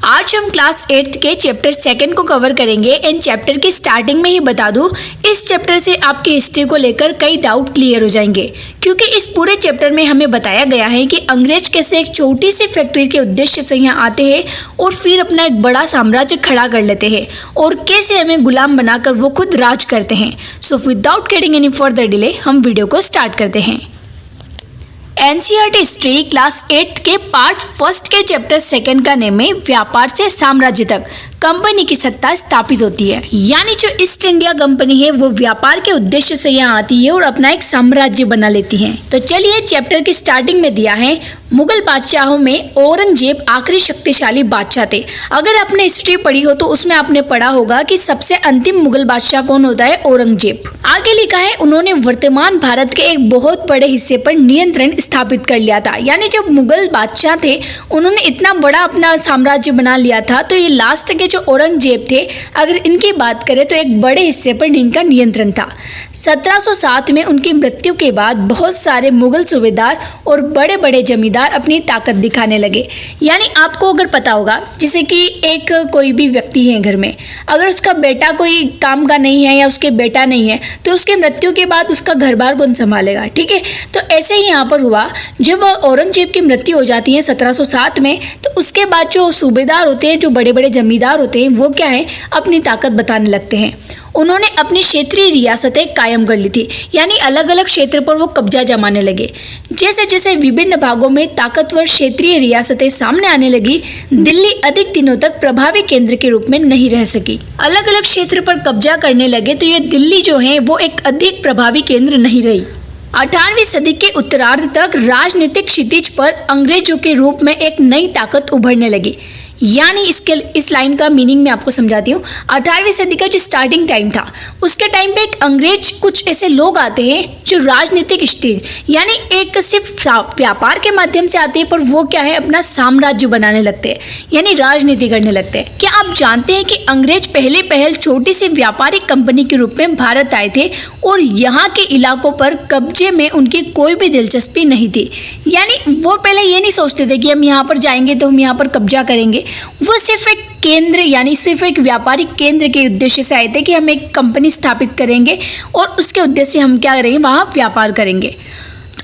आज हम class 8th के चैप्टर 2 को कवर करेंगे। इन चैप्टर की स्टार्टिंग में ही बता दूं, इस चैप्टर से आपके हिस्ट्री को लेकर कई डाउट क्लियर हो जाएंगे, क्योंकि इस पूरे चैप्टर में हमें बताया गया है कि अंग्रेज कैसे एक छोटी सी फैक्ट्री के उद्देश्य से यहाँ आते हैं और फिर अपना एक बड़ा साम्राज्य खड़ा कर लेते हैं और कैसे हमें गुलाम बनाकर वो खुद राज करते हैं। So without getting any further delay हम वीडियो को स्टार्ट करते हैं। एनसीईआरटी हिस्ट्री क्लास 8 के पार्ट 1 के चैप्टर 2 का नेम है व्यापार से साम्राज्य तक कंपनी की सत्ता स्थापित होती है। यानी जो ईस्ट इंडिया कंपनी है वो व्यापार के उद्देश्य से यहाँ आती है और अपना एक साम्राज्य बना लेती है। तो चलिए चैप्टर की स्टार्टिंग में दिया है, मुगल बादशाहों में औरंगजेब आखिरी शक्तिशाली बादशाह थे। अगर आपने हिस्ट्री पढ़ी हो तो उसमें आपने पढ़ा होगा कि सबसे अंतिम मुगल बादशाह कौन होता है, औरंगजेब। आगे लिखा है उन्होंने वर्तमान भारत के एक बहुत बड़े हिस्से पर नियंत्रण स्थापित कर लिया था। यानी जब मुगल बादशाह थे उन्होंने इतना बड़ा अपना साम्राज्य बना लिया था, तो ये लास्ट के जो औरंगजेब थे, अगर इनकी बात करें तो एक बड़े हिस्से पर इनका नियंत्रण था। 1707 में उनकी मृत्यु के बाद बहुत सारे मुगल सूबेदार और बड़े बड़े जमींदार अपनी ताकत दिखाने लगे। यानी आपको अगर पता होगा, जैसे कि एक कोई भी व्यक्ति है घर में, अगर उसका बेटा कोई काम का नहीं है या उसके बेटा नहीं है तो उसके मृत्यु के बाद उसका घर बार कौन संभालेगा, ठीक है। तो ऐसे ही यहाँ पर हुआ, जब औरंगजेब की मृत्यु हो जाती है 1707 में, तो उसके बाद जो सूबेदार होते हैं, जो बड़े बड़े जमींदार होते हैं, वो क्या है, अपनी ताकत बताने लगते हैं। उन्होंने अपनी क्षेत्रीय रियासतें कायम कर ली थी, यानी अलग अलग क्षेत्र पर वो कब्जा जमाने लगे। जैसे जैसे विभिन्न भागों में ताकतवर क्षेत्रीय रियासतें सामने आने लगी, दिल्ली अधिक दिनों तक प्रभावी केंद्र के रूप में नहीं रह सकी। अलग अलग क्षेत्र पर कब्जा करने लगे तो ये दिल्ली जो है वो एक अधिक प्रभावी केंद्र नहीं रही। 18वीं सदी के उत्तरार्ध तक राजनीतिक क्षितिज पर अंग्रेजों के रूप में एक नई ताकत उभरने लगी। यानी इस लाइन का मीनिंग मैं आपको समझाती हूँ। 18वीं सदी का जो स्टार्टिंग टाइम था, उसके टाइम पे एक अंग्रेज, कुछ ऐसे लोग आते हैं जो राजनीतिक स्टेज, यानी एक सिर्फ व्यापार के माध्यम से आते हैं, पर वो क्या है, अपना साम्राज्य बनाने लगते हैं, यानी राजनीति करने लगते हैं। क्या आप जानते हैं कि अंग्रेज पहल छोटी सी व्यापारिक कंपनी के रूप में भारत आए थे और यहाँ के इलाकों पर कब्जे में उनकी कोई भी दिलचस्पी नहीं थी। यानी वो पहले ये नहीं सोचते थे कि हम यहाँ पर जाएंगे तो हम यहाँ पर कब्जा करेंगे। वो सिर्फ एक केंद्र, यानी सिर्फ एक व्यापारिक केंद्र के उद्देश्य से आए थे कि हम एक कंपनी स्थापित करेंगे और उसके उद्देश्य से हम क्या करेंगे, वहाँ व्यापार करेंगे।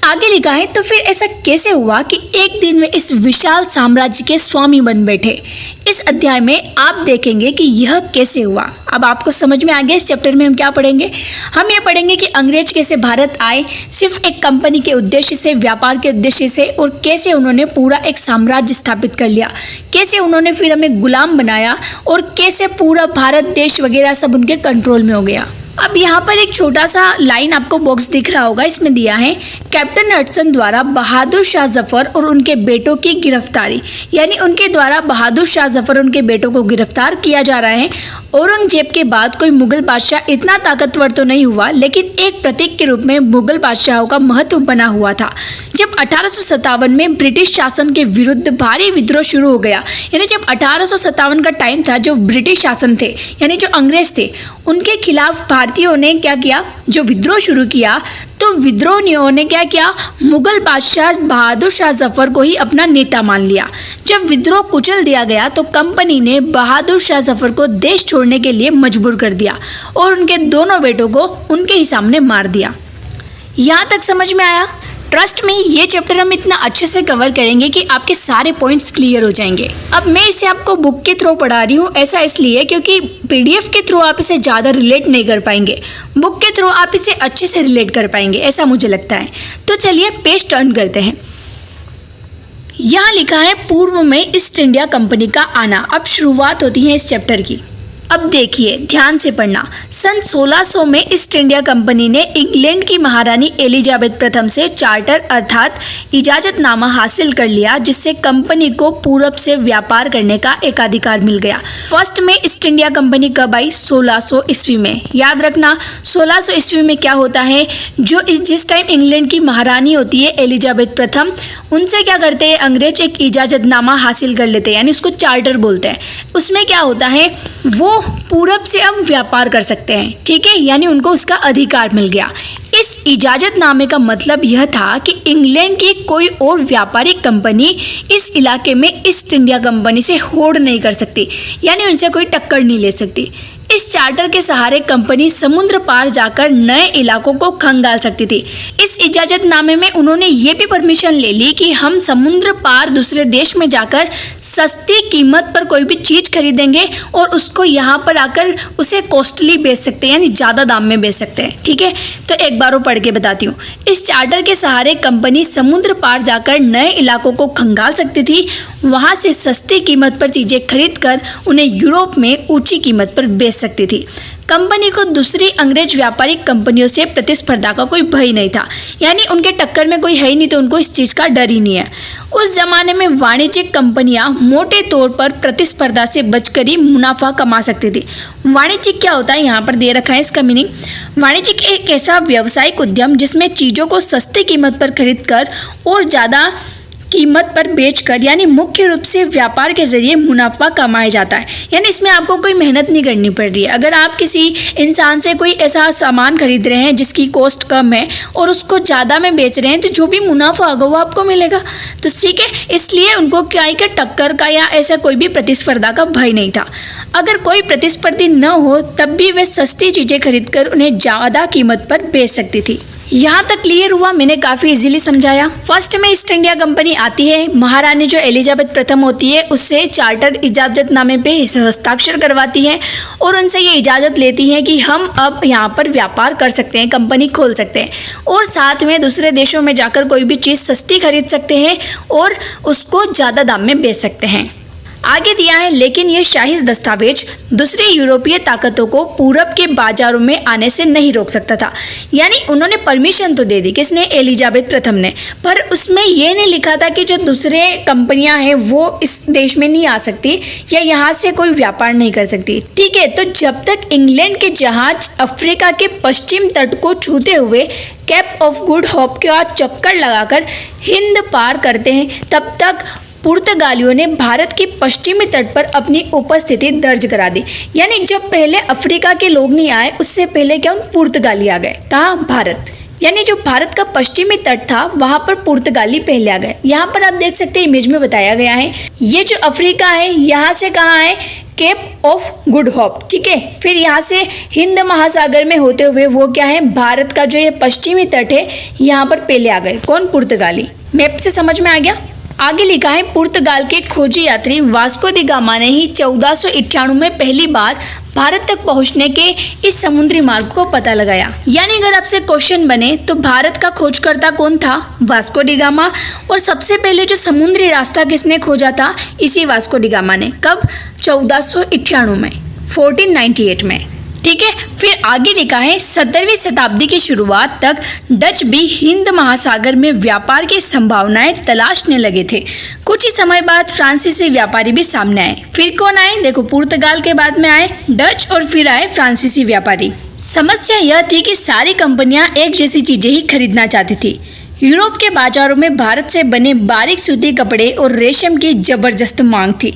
आगे लिखा है, तो फिर ऐसा कैसे हुआ कि एक दिन में इस विशाल साम्राज्य के स्वामी बन बैठे। इस अध्याय में आप देखेंगे कि यह कैसे हुआ। अब आपको समझ में आ गया। इस चैप्टर में हम क्या पढ़ेंगे, हम ये पढ़ेंगे कि अंग्रेज कैसे भारत आए सिर्फ एक कंपनी के उद्देश्य से, व्यापार के उद्देश्य से, और कैसे उन्होंने पूरा एक साम्राज्य स्थापित कर लिया, कैसे उन्होंने फिर हमें गुलाम बनाया और कैसे पूरा भारत देश वगैरह सब उनके कंट्रोल में हो गया। अब यहाँ पर एक छोटा सा लाइन आपको बॉक्स दिख रहा होगा, इसमें दिया है कैप्टन हडसन द्वारा बहादुर शाह जफर और उनके बेटों की गिरफ्तारी। यानी उनके द्वारा बहादुर शाह जफर और उनके बेटों को गिरफ्तार किया जा रहा है। औरंगजेब के बाद कोई मुगल बादशाह इतना ताकतवर तो नहीं हुआ, लेकिन एक प्रतीक के रूप में मुगल बादशाहों का महत्व बना हुआ था। जब 1857 में ब्रिटिश शासन के विरुद्ध भारी विद्रोह शुरू हो गया, यानी जब 1857 का टाइम था, जो ब्रिटिश शासन थे, यानी जो अंग्रेज थे, उनके खिलाफ भारतीयों ने क्या किया, जो विद्रोह शुरू किया, तो विद्रोहियों ने क्या किया, मुगल बादशाह बहादुर शाह जफर को ही अपना नेता मान लिया। जब विद्रोह कुचल दिया गया तो कंपनी ने बहादुर शाह जफर को देश छोड़ने के लिए मजबूर कर दिया और उनके दोनों बेटों को उनके ही सामने मार दिया। यहाँ तक समझ में आया? ट्रस्ट में ये चैप्टर हम इतना अच्छे से कवर करेंगे कि आपके सारे पॉइंट्स क्लियर हो जाएंगे। अब मैं इसे आपको बुक के थ्रू पढ़ा रही हूँ, ऐसा इसलिए क्योंकि पीडीएफ के थ्रू आप इसे ज़्यादा रिलेट नहीं कर पाएंगे, बुक के थ्रू आप इसे अच्छे से रिलेट कर पाएंगे, ऐसा मुझे लगता है। तो चलिए पेज टर्न करते हैं। यहाँ लिखा है पूर्व में ईस्ट इंडिया कंपनी का आना। अब शुरुआत होती है इस चैप्टर की। अब देखिए, ध्यान से पढ़ना। सन 1600 में ईस्ट इंडिया कंपनी ने इंग्लैंड की महारानी एलिजाबेथ प्रथम से चार्टर अर्थात इजाजतनामा हासिल कर लिया, जिससे कंपनी को पूरब से व्यापार करने का एकाधिकार मिल गया। फर्स्ट में ईस्ट इंडिया कंपनी कब आई? 1600 ईस्वी में। याद रखना, 1600 ईस्वी में क्या होता है, जिस टाइम इंग्लैंड की महारानी होती है एलिजाबेथ प्रथम, उनसे क्या करते हैं अंग्रेज, एक इजाजतनामा हासिल कर लेते हैं, यानी उसको चार्टर बोलते हैं। उसमें क्या होता है, वो पूरब से अब व्यापार कर सकते हैं, ठीक है, यानी उनको उसका अधिकार मिल गया। इस इजाजतनामे का मतलब यह था कि इंग्लैंड की कोई और व्यापारिक कंपनी इस इलाके में ईस्ट इंडिया कंपनी से होड़ नहीं कर सकती, यानी उनसे कोई टक्कर नहीं ले सकती। इस चार्टर के सहारे कंपनी समुद्र पार जाकर नए इलाकों को खंगाल सकती थी। इस इजाजतनामे में उन्होंने ये भी परमिशन ले ली कि हम समुद्र पार दूसरे देश में जाकर सस्ती कीमत पर कोई भी चीज़ खरीदेंगे और उसको यहाँ पर आकर उसे कॉस्टली बेच सकते हैं, यानी ज़्यादा दाम में बेच सकते हैं, ठीक है। तो एक बार वो पढ़ के बताती हूँ। इस चार्टर के सहारे कंपनी समुद्र पार जाकर नए इलाकों को खंगाल सकती थी, वहाँ से सस्ती कीमत पर चीज़ें खरीद कर उन्हें यूरोप में ऊंची कीमत पर बेच सकती थी। कंपनी को दूसरी अंग्रेज व्यापारिक कंपनियों से प्रतिस्पर्धा का कोई भय नहीं था, यानी उनके टक्कर में कोई है ही नहीं, तो उनको इस चीज़ का डर ही नहीं है। उस जमाने में वाणिज्यिक कंपनियां मोटे तौर पर प्रतिस्पर्धा से बचकर ही मुनाफा कमा सकती थी। वाणिज्यिक क्या होता है, यहाँ पर दे रखा है इसका मीनिंग। वाणिज्यिक एक ऐसा व्यावसायिक उद्यम जिसमें चीज़ों को सस्ती कीमत पर खरीद कर और ज़्यादा कीमत पर बेचकर, यानी मुख्य रूप से व्यापार के जरिए मुनाफा कमाया जाता है। यानी इसमें आपको कोई मेहनत नहीं करनी पड़ रही है। अगर आप किसी इंसान से कोई ऐसा सामान खरीद रहे हैं जिसकी कॉस्ट कम है और उसको ज़्यादा में बेच रहे हैं, तो जो भी मुनाफा होगा वो आपको मिलेगा। तो ठीक है, इसलिए उनको क्या है कि टक्कर का या ऐसा कोई भी प्रतिस्पर्धा का भय नहीं था। अगर कोई प्रतिस्पर्धी न हो तब भी वे सस्ती चीज़ें खरीद कर उन्हें ज़्यादा कीमत पर बेच सकती थी। यहाँ तक क्लियर हुआ? मैंने काफ़ी इजीली समझाया। फर्स्ट में ईस्ट इंडिया कंपनी आती है, महारानी जो एलिजाबेथ प्रथम होती है उससे चार्टर इजाजतनामे पे हस्ताक्षर करवाती है और उनसे ये इजाज़त लेती है कि हम अब यहाँ पर व्यापार कर सकते हैं, कंपनी खोल सकते हैं और साथ में दूसरे देशों में जाकर कोई भी चीज़ सस्ती खरीद सकते हैं और उसको ज़्यादा दाम में बेच सकते हैं। आगे दिया है, लेकिन ये शाही दस्तावेज दूसरी यूरोपीय ताकतों को पूरब के बाजारों में आने से नहीं रोक सकता था। यानी उन्होंने परमिशन तो दे दी, किसने? एलिजाबेथ प्रथम ने, पर उसमें ये नहीं लिखा था कि जो दूसरे कंपनियां हैं वो इस देश में नहीं आ सकती या यहाँ से कोई व्यापार नहीं कर सकती, ठीक है। तो जब तक इंग्लैंड के जहाज अफ्रीका के पश्चिम तट को छूते हुए कैप ऑफ गुड होप का चक्कर लगाकर हिंद पार करते हैं, तब तक पुर्तगालियों ने भारत के पश्चिमी तट पर अपनी उपस्थिति दर्ज करा दी। यानी जब पहले अफ्रीका के लोग नहीं आए, उससे पहले क्या उन पुर्तगाली आ गए। कहाँ? भारत। यानी जो भारत का पश्चिमी तट था वहाँ पर पुर्तगाली पहले आ गए। यहाँ पर आप देख सकते हैं, इमेज में बताया गया है। ये जो अफ्रीका है यहाँ से कहाँ है? केप ऑफ गुड होप, ठीक है। फिर यहाँ से हिंद महासागर में होते हुए वो क्या है? भारत का जो ये पश्चिमी तट है यहाँ पर पहले आ गए। कौन? पुर्तगाली। मैप से समझ में आ गया? आगे लिखा है, पुर्तगाल के खोजी यात्री वास्को दी गामा ने ही 1498 में पहली बार भारत तक पहुंचने के इस समुद्री मार्ग को पता लगाया। यानी अगर आपसे क्वेश्चन बने तो भारत का खोजकर्ता कौन था? Vasco D gamma. और सबसे पहले जो समुद्री रास्ता किसने खोजा था? इसी वास्को डी गामा ने। कब? 1498 में, 1498 में, ठीक है। फिर आगे लिखा है, 17वीं शताब्दी की शुरुआत तक डच भी हिंद महासागर में व्यापार की संभावनाएं तलाशने लगे थे। कुछ ही समय बाद फ्रांसीसी व्यापारी भी सामने आए। फिर कौन आए? देखो, पुर्तगाल के बाद में आए डच और फिर आए फ्रांसीसी व्यापारी। समस्या यह थी कि सारी कंपनियां एक जैसी चीजें ही खरीदना चाहती थी। यूरोप के बाजारों में भारत से बने बारीक सूती कपड़े और रेशम की जबरदस्त मांग थी।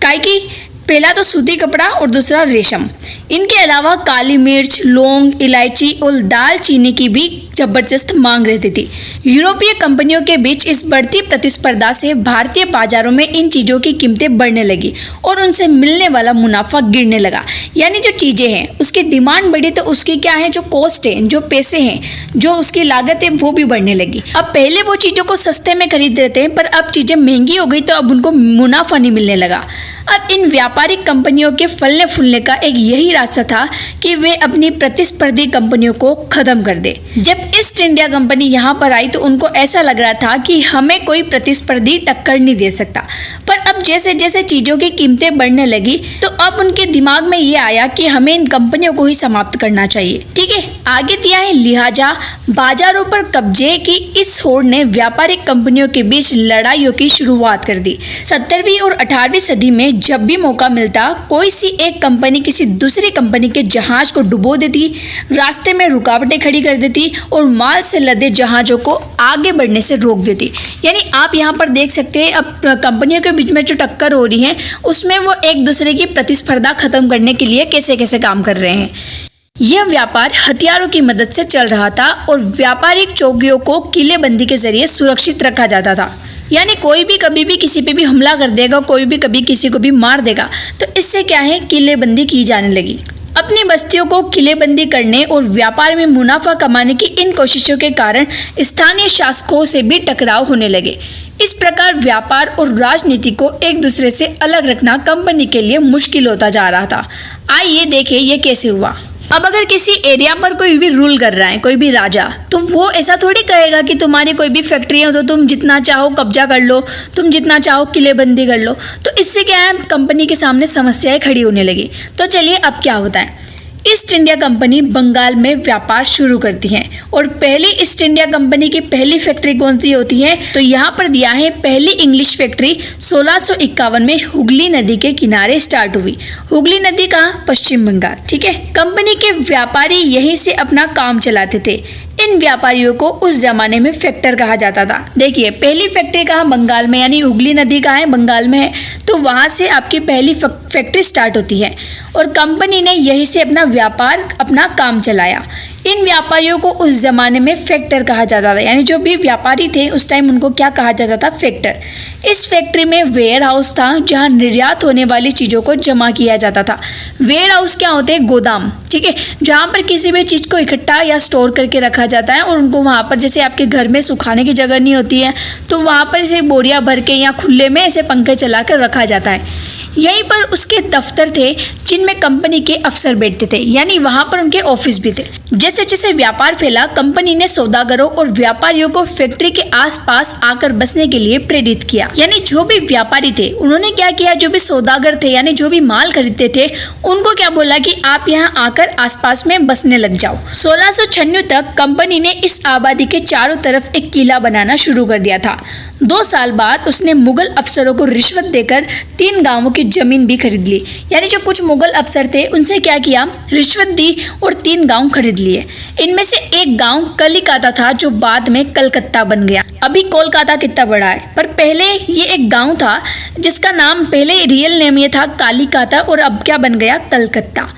काहे की? पहला तो सूती कपड़ा और दूसरा रेशम। इनके अलावा काली मिर्च, लौंग, इलायची और दालचीनी की भी जबरदस्त मांग रहती थी। यूरोपीय कंपनियों के बीच इस बढ़ती प्रतिस्पर्धा से भारतीय बाजारों में इन चीज़ों की कीमतें बढ़ने लगी और उनसे मिलने वाला मुनाफा गिरने लगा। यानी जो चीज़ें हैं उसकी डिमांड बढ़ी तो उसकी क्या है, जो कॉस्ट है, जो पैसे हैं, जो उसकी लागत है, वो भी बढ़ने लगी। अब पहले वो चीज़ों को सस्ते में खरीद रहे थे, पर अब चीज़ें महंगी हो गई तो अब उनको मुनाफा नहीं मिलने लगा। अब इन व्यापारिक कंपनियों के फलने फूलने का एक यही रास्ता था कि वे अपनी प्रतिस्पर्धी कंपनियों को खत्म कर दे। जब ईस्ट इंडिया कंपनी यहाँ पर आई तो उनको ऐसा लग रहा था कि हमें कोई प्रतिस्पर्धी टक्कर नहीं दे सकता। पर अब जैसे जैसे चीज़ों की कीमतें बढ़ने लगी तो अब उनके दिमाग में ये आया कि हमें इन कंपनियों को ही समाप्त करना चाहिए, ठीक है। आगे दिया है लिहाजा बाजारों पर कब्जे की इस होड़ ने व्यापारिक कंपनियों के बीच लड़ाइयों की शुरुआत कर दी। 17वीं और 18वीं सदी में जब भी मौका मिलता कोई सी एक कंपनी किसी दूसरी कंपनी के जहाज को डुबो देती, रास्ते में रुकावटें खड़ी कर देती और माल से लदे जहाजों को आगे बढ़ने से रोक देती। यानी आप यहाँ पर देख सकते हैं अब कंपनियों के बीच में जो टक्कर हो रही है उसमें वो एक दूसरे की प्रतिस्पर्धा खत्म करने के लिए कैसे कैसे काम कर रहे हैं। यह व्यापार हथियारों की मदद से चल रहा था और व्यापारिक चौकियों को किलेबंदी के जरिए सुरक्षित रखा जाता था। यानी कोई भी कभी भी किसी पे भी हमला कर देगा, कोई भी कभी किसी को भी मार देगा, तो इससे क्या है किलेबंदी की जाने लगी। अपनी बस्तियों को किलेबंदी करने और व्यापार में मुनाफा कमाने की इन कोशिशों के कारण स्थानीय शासकों से भी टकराव होने लगे। इस प्रकार व्यापार और राजनीति को एक दूसरे से अलग रखना कंपनी के लिए मुश्किल होता जा रहा था। आइए देखें ये कैसे हुआ। अब अगर किसी एरिया पर कोई भी रूल कर रहा है, कोई भी राजा, तो वो ऐसा थोड़ी कहेगा कि तुम्हारी कोई भी फैक्ट्री है तो तुम जितना चाहो कब्जा कर लो, तुम जितना चाहो किलेबंदी कर लो। तो इससे क्या है कंपनी के सामने समस्याएं खड़ी होने लगी। तो चलिए अब क्या होता है। ईस्ट इंडिया कंपनी बंगाल में व्यापार शुरू करती है और पहली ईस्ट इंडिया कंपनी की पहली फैक्ट्री कौन सी होती है, तो यहाँ पर दिया है पहली इंग्लिश फैक्ट्री 1651 में हुगली नदी के किनारे स्टार्ट हुई। हुगली नदी कहाँ, पश्चिम बंगाल। ठीक है, कंपनी के व्यापारी यहीं से अपना काम चलाते थे। इन व्यापारियों को उस जमाने में फैक्टर कहा जाता था। देखिए पहली फैक्ट्री कहाँ, बंगाल में, यानी हुगली नदी कहाँ है, बंगाल में है। तो वहाँ से आपकी पहली फैक्ट्री स्टार्ट होती है और कंपनी ने यहीं से अपना व्यापार, अपना काम चलाया। इन व्यापारियों को उस जमाने में फैक्टर कहा जाता था, यानी जो भी व्यापारी थे उस टाइम उनको क्या कहा जाता था, फैक्टर। इस फैक्ट्री में वेयर हाउस था जहाँ निर्यात होने वाली चीज़ों को जमा किया जाता था। वेयर हाउस क्या होते हैं, गोदाम। ठीक है, जहाँ पर किसी भी चीज़ को इकट्ठा या स्टोर करके रखा जाता है और उनको वहाँ पर, जैसे आपके घर में सुखाने की जगह नहीं होती है तो वहाँ पर इसे बोरियाँ भर के या खुले में ऐसे पंखे चला कर रखा जाता है। यहीं पर उसके दफ्तर थे जिनमें कंपनी के अफसर बैठते थे, यानी वहां पर उनके ऑफिस भी थे। जैसे जैसे व्यापार फैला कंपनी ने सौदागरों और व्यापारियों को फैक्ट्री के आसपास आकर बसने के लिए प्रेरित किया। यानी जो भी व्यापारी थे उन्होंने क्या किया, जो भी सौदागर थे यानी जो भी माल खरीदते थे उनको क्या बोला कि आप यहाँ आकर आसपास में बसने लग जाओ। 1696 तक कंपनी ने इस आबादी के चारों तरफ एक किला बनाना शुरू कर दिया था। 2 साल बाद उसने मुगल अफसरों को रिश्वत देकर 3 गांवों की जमीन भी खरीद ली। यानी जो कुछ मुगल अफसर थे उनसे क्या किया, रिश्वत दी और 3 गांव खरीद लिए। इनमें से एक गांव कलिकाता था जो बाद में कलकत्ता बन गया। अभी कोलकाता कितना बड़ा है, पर पहले ये एक गांव था जिसका नाम, पहले रियल नेम ये था कालिकाता और अब क्या बन गया, कलकत्ता।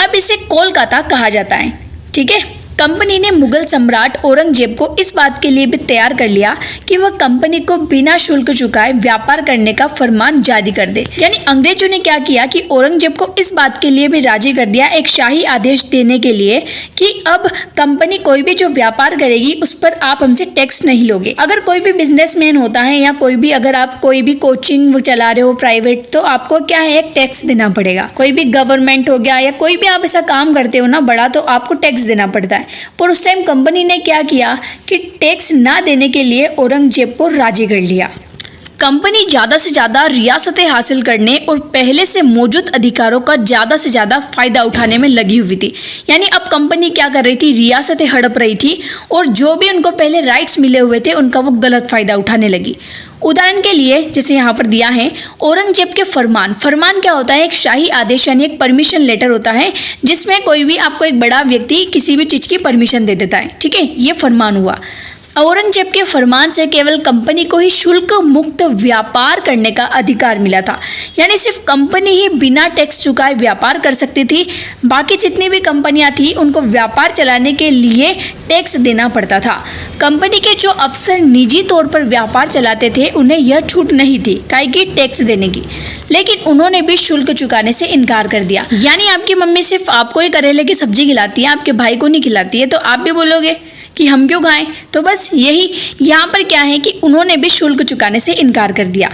अब इसे कोलकाता कहा जाता है। ठीक है, कंपनी ने मुगल सम्राट औरंगजेब को इस बात के लिए भी तैयार कर लिया कि वह कंपनी को बिना शुल्क चुकाए व्यापार करने का फरमान जारी कर दे। यानी अंग्रेजों ने क्या किया कि औरंगजेब को इस बात के लिए भी राजी कर दिया, एक शाही आदेश देने के लिए कि अब कंपनी कोई भी जो व्यापार करेगी उस पर आप हमसे टैक्स नहीं लोगे। अगर कोई भी बिजनेसमैन होता है या कोई भी, अगर आप कोई भी कोचिंग चला रहे हो प्राइवेट, तो आपको क्या है, एक टैक्स देना पड़ेगा। कोई भी गवर्नमेंट हो गया या कोई भी आप ऐसा काम करते हो ना बड़ा, तो आपको टैक्स देना पड़ता है। पर उस टाइम कंपनी ने क्या किया कि टैक्स ना देने के लिए औरंगजेब को राजी कर लिया। कंपनी ज़्यादा से ज़्यादा रियासतें हासिल करने और पहले से मौजूद अधिकारों का ज़्यादा से ज़्यादा फ़ायदा उठाने में लगी हुई थी। यानी अब कंपनी क्या कर रही थी, रियासतें हड़प रही थी और जो भी उनको पहले राइट्स मिले हुए थे उनका वो गलत फ़ायदा उठाने लगी। उदाहरण के लिए जैसे यहाँ पर दिया है औरंगजेब के फरमान। फरमान क्या होता है, एक शाही आदेश यानी एक परमिशन लेटर होता है जिसमें कोई भी आपको एक बड़ा व्यक्ति किसी भी चीज़ की परमिशन दे देता है। ठीक है, ये फरमान हुआ। औरंगजेब के फरमान से केवल कंपनी को ही शुल्क मुक्त व्यापार करने का अधिकार मिला था। यानी सिर्फ कंपनी ही बिना टैक्स चुकाए व्यापार कर सकती थी, बाकी जितनी भी कंपनियां थी उनको व्यापार चलाने के लिए टैक्स देना पड़ता था। कंपनी के जो अफसर निजी तौर पर व्यापार चलाते थे उन्हें यह छूट नहीं थी काहे कि टैक्स देने की, लेकिन उन्होंने भी शुल्क चुकाने से इनकार कर दिया। यानी आपकी मम्मी सिर्फ आपको ही करेले की सब्जी खिलाती है, आपके भाई को नहीं खिलाती है, तो आप भी बोलोगे कि हम क्यों खाएं। तो बस यही यहाँ पर क्या है कि उन्होंने भी शुल्क चुकाने से इनकार कर दिया।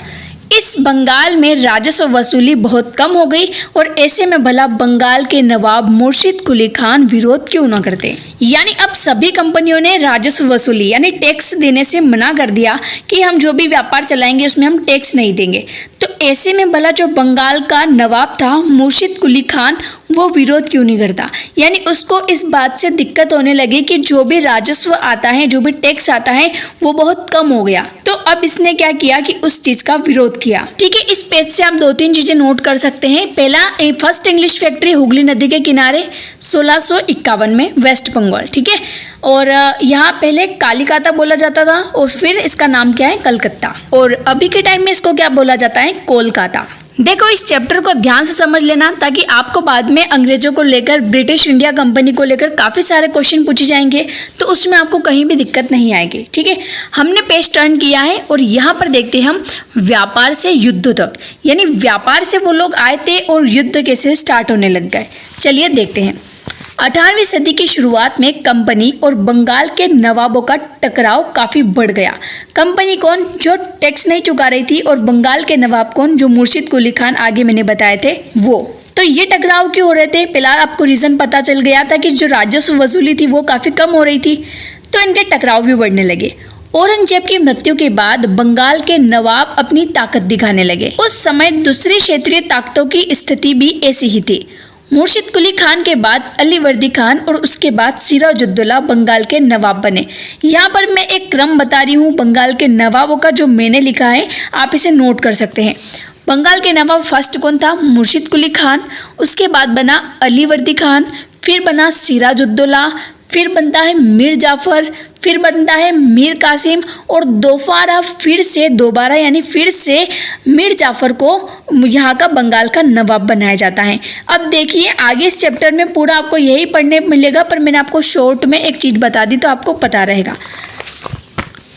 इस बंगाल में राजस्व वसूली बहुत कम हो गई और ऐसे में भला बंगाल के नवाब मुर्शिद कुली खान विरोध क्यों न करते। यानी अब सभी कंपनियों ने राजस्व वसूली यानी टैक्स देने से मना कर दिया कि हम जो भी व्यापार चलाएंगे उसमें हम टैक्स नहीं देंगे। तो ऐसे में भला जो बंगाल का नवाब था मुर्शिद कुली खान वो विरोध क्यों नहीं करता। यानी उसको इस बात से दिक्कत होने लगी कि जो भी राजस्व आता है, जो भी टैक्स आता है वो बहुत कम हो गया। तो अब इसने क्या किया कि उस चीज का विरोध किया। ठीक है, इस पेज से आप 2-3 चीजें नोट कर सकते हैं। पहला, फर्स्ट इंग्लिश फैक्ट्री हुगली नदी के किनारे 1651 में, वेस्ट बंगाल। ठीक है, और यहाँ पहले कालिकाता बोला जाता था और फिर इसका नाम क्या है, कलकत्ता, और अभी के टाइम में इसको क्या बोला जाता है, कोलकाता। देखो, इस चैप्टर को ध्यान से समझ लेना ताकि आपको बाद में अंग्रेजों को लेकर, ब्रिटिश इंडिया कंपनी को लेकर काफ़ी सारे क्वेश्चन पूछे जाएंगे, तो उसमें आपको कहीं भी दिक्कत नहीं आएगी। ठीक है, हमने पेज टर्न किया है और यहाँ पर देखते हैं हम व्यापार से युद्ध तक, यानी व्यापार से वो लोग आए थे और युद्ध कैसे स्टार्ट होने लग गए। चलिए देखते हैं। 18वीं सदी की शुरुआत में कंपनी और बंगाल के नवाबों का टकराव काफ़ी बढ़ गया। कंपनी कौन, जो टैक्स नहीं चुका रही थी, और बंगाल के नवाब कौन, जो मुर्शिद कुली खान आगे मैंने बताए थे वो। तो ये टकराव क्यों हो रहे थे, फिलहाल आपको रीज़न पता चल गया था कि जो राजस्व वसूली थी वो काफ़ी कम हो रही थी, तो इनके टकराव भी बढ़ने लगे। औरंगजेब की मृत्यु के बाद बंगाल के नवाब अपनी ताकत दिखाने लगे। उस समय दूसरी क्षेत्रीय ताकतों की स्थिति भी ऐसी ही थी। मुर्शिद कुली खान के बाद अली वर्दी खान और उसके बाद सिराजुद्दौला बंगाल के नवाब बने। यहाँ पर मैं एक क्रम बता रही हूँ बंगाल के नवाबों का, जो मैंने लिखा है आप इसे नोट कर सकते हैं। बंगाल के नवाब फर्स्ट कौन था, मुर्शिद कुली खान, उसके बाद बना अली वर्दी खान, फिर बना सिराजुद्दौला, फिर बनता है मीर जाफर, फिर बनता है मीर कासिम, और दोबारा यानी फिर से मीर जाफर को यहाँ का बंगाल का नवाब बनाया जाता है। अब देखिए आगे इस चैप्टर में पूरा आपको यही पढ़ने मिलेगा, पर मैंने आपको शॉर्ट में एक चीज़ बता दी तो आपको पता रहेगा।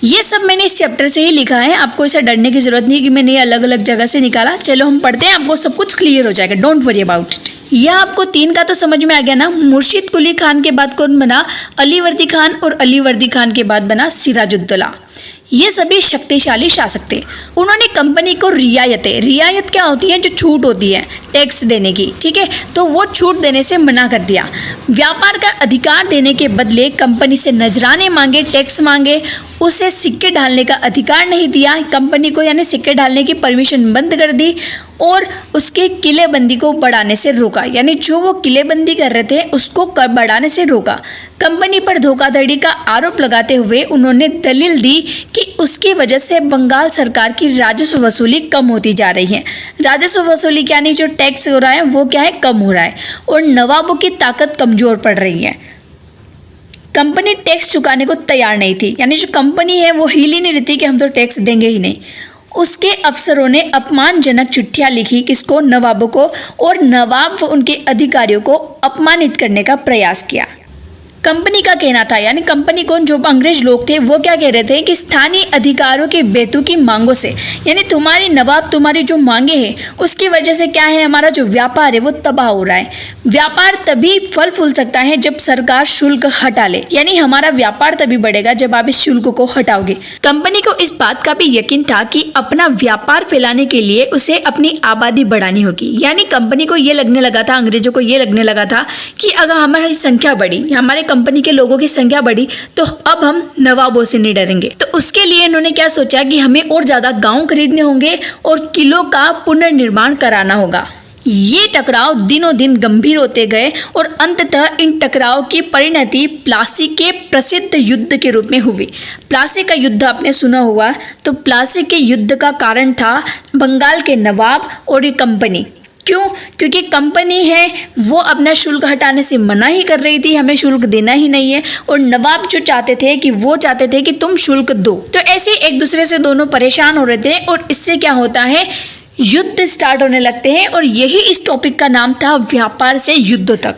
ये सब मैंने इस चैप्टर से ही लिखा है, आपको इसे डरने की जरूरत नहीं कि मैंने ये अलग अलग जगह से निकाला। चलो हम पढ़ते हैं, आपको सब कुछ क्लियर हो जाएगा, डोंट वरी अबाउट इट। यह आपको 3 का तो समझ में आ गया ना। मुर्शिद कुली खान के बाद कौन बना, अली वर्दी खान, और अली वर्दी खान के बाद बना सिराजुद्दौला। ये सभी शक्तिशाली शासक थे। उन्होंने कंपनी को रियायत क्या होती है, जो छूट होती है टैक्स देने की, ठीक है, तो वो छूट देने से मना कर दिया। व्यापार का अधिकार देने के बदले कंपनी से नजराने मांगे, टैक्स मांगे, उसे सिक्के डालने का अधिकार नहीं दिया कंपनी को, यानी सिक्के डालने की परमिशन बंद कर दी, और उसके किलेबंदी को बढ़ाने से रोका, यानी जो वो किलेबंदी कर रहे थे उसको बढ़ाने से रोका। कंपनी पर धोखाधड़ी का आरोप लगाते हुए उन्होंने दलील दी कि उसकी वजह से बंगाल सरकार की राजस्व वसूली कम होती जा रही है। राजस्व वसूली क्या नहीं, जो टैक्स हो रहा है वो क्या है, कम हो रहा है, और नवाबों की ताकत कमजोर पड़ रही है। कंपनी टैक्स चुकाने को तैयार नहीं थी, यानी जो कंपनी है वो हिल ही नहीं रही थी कि हम तो टैक्स देंगे ही नहीं। उसके अफसरों ने अपमानजनक चिट्ठियां लिखी, किसको, नवाबों को, और नवाब उनके अधिकारियों को अपमानित करने का प्रयास किया। कंपनी का कहना था, यानी कंपनी कौन, जो अंग्रेज लोग थे वो क्या कह रहे थे कि स्थानीय अधिकारों के बेतुकी मांगों से, यानी तुम्हारी नवाब तुम्हारी जो मांगे हैं उसकी वजह से क्या है, हमारा जो व्यापार है वो तबाह हो रहा है। व्यापार तभी फल फूल सकता है जब सरकार शुल्क हटा ले, यानी हमारा व्यापार तभी बढ़ेगा जब आप इस शुल्क को हटाओगे। कंपनी को इस बात का भी यकीन था कि अपना व्यापार फैलाने के लिए उसे अपनी आबादी बढ़ानी होगी, यानी कंपनी को ये लगने लगा था, अंग्रेजों को ये लगने लगा था कि अगर हमारी संख्या बढ़ी, हमारे कंपनी के लोगों की संख्या बढ़ी, तो अब हम नवाबों से नहीं डरेंगे। तो उसके लिए इन्होंने क्या सोचा कि हमें और ज्यादा गांव खरीदने होंगे और किलों का पुनर्निर्माण कराना होगा। ये टकराव दिनों दिन गंभीर होते गए और अंततः इन टकराव की परिणति प्लासी के प्रसिद्ध युद्ध के रूप में हुई। प्लासी का युद्ध आपने सुना हुआ, तो प्लासी के युद्ध का कारण था बंगाल के नवाब और ये कंपनी। क्यों? क्योंकि कंपनी है वो अपना शुल्क हटाने से मना ही कर रही थी, हमें शुल्क देना ही नहीं है, और नवाब जो चाहते थे कि वो चाहते थे कि तुम शुल्क दो। तो ऐसे एक दूसरे से दोनों परेशान हो रहे थे, और इससे क्या होता है, युद्ध स्टार्ट होने लगते हैं, और यही इस टॉपिक का नाम था, व्यापार से युद्ध तक।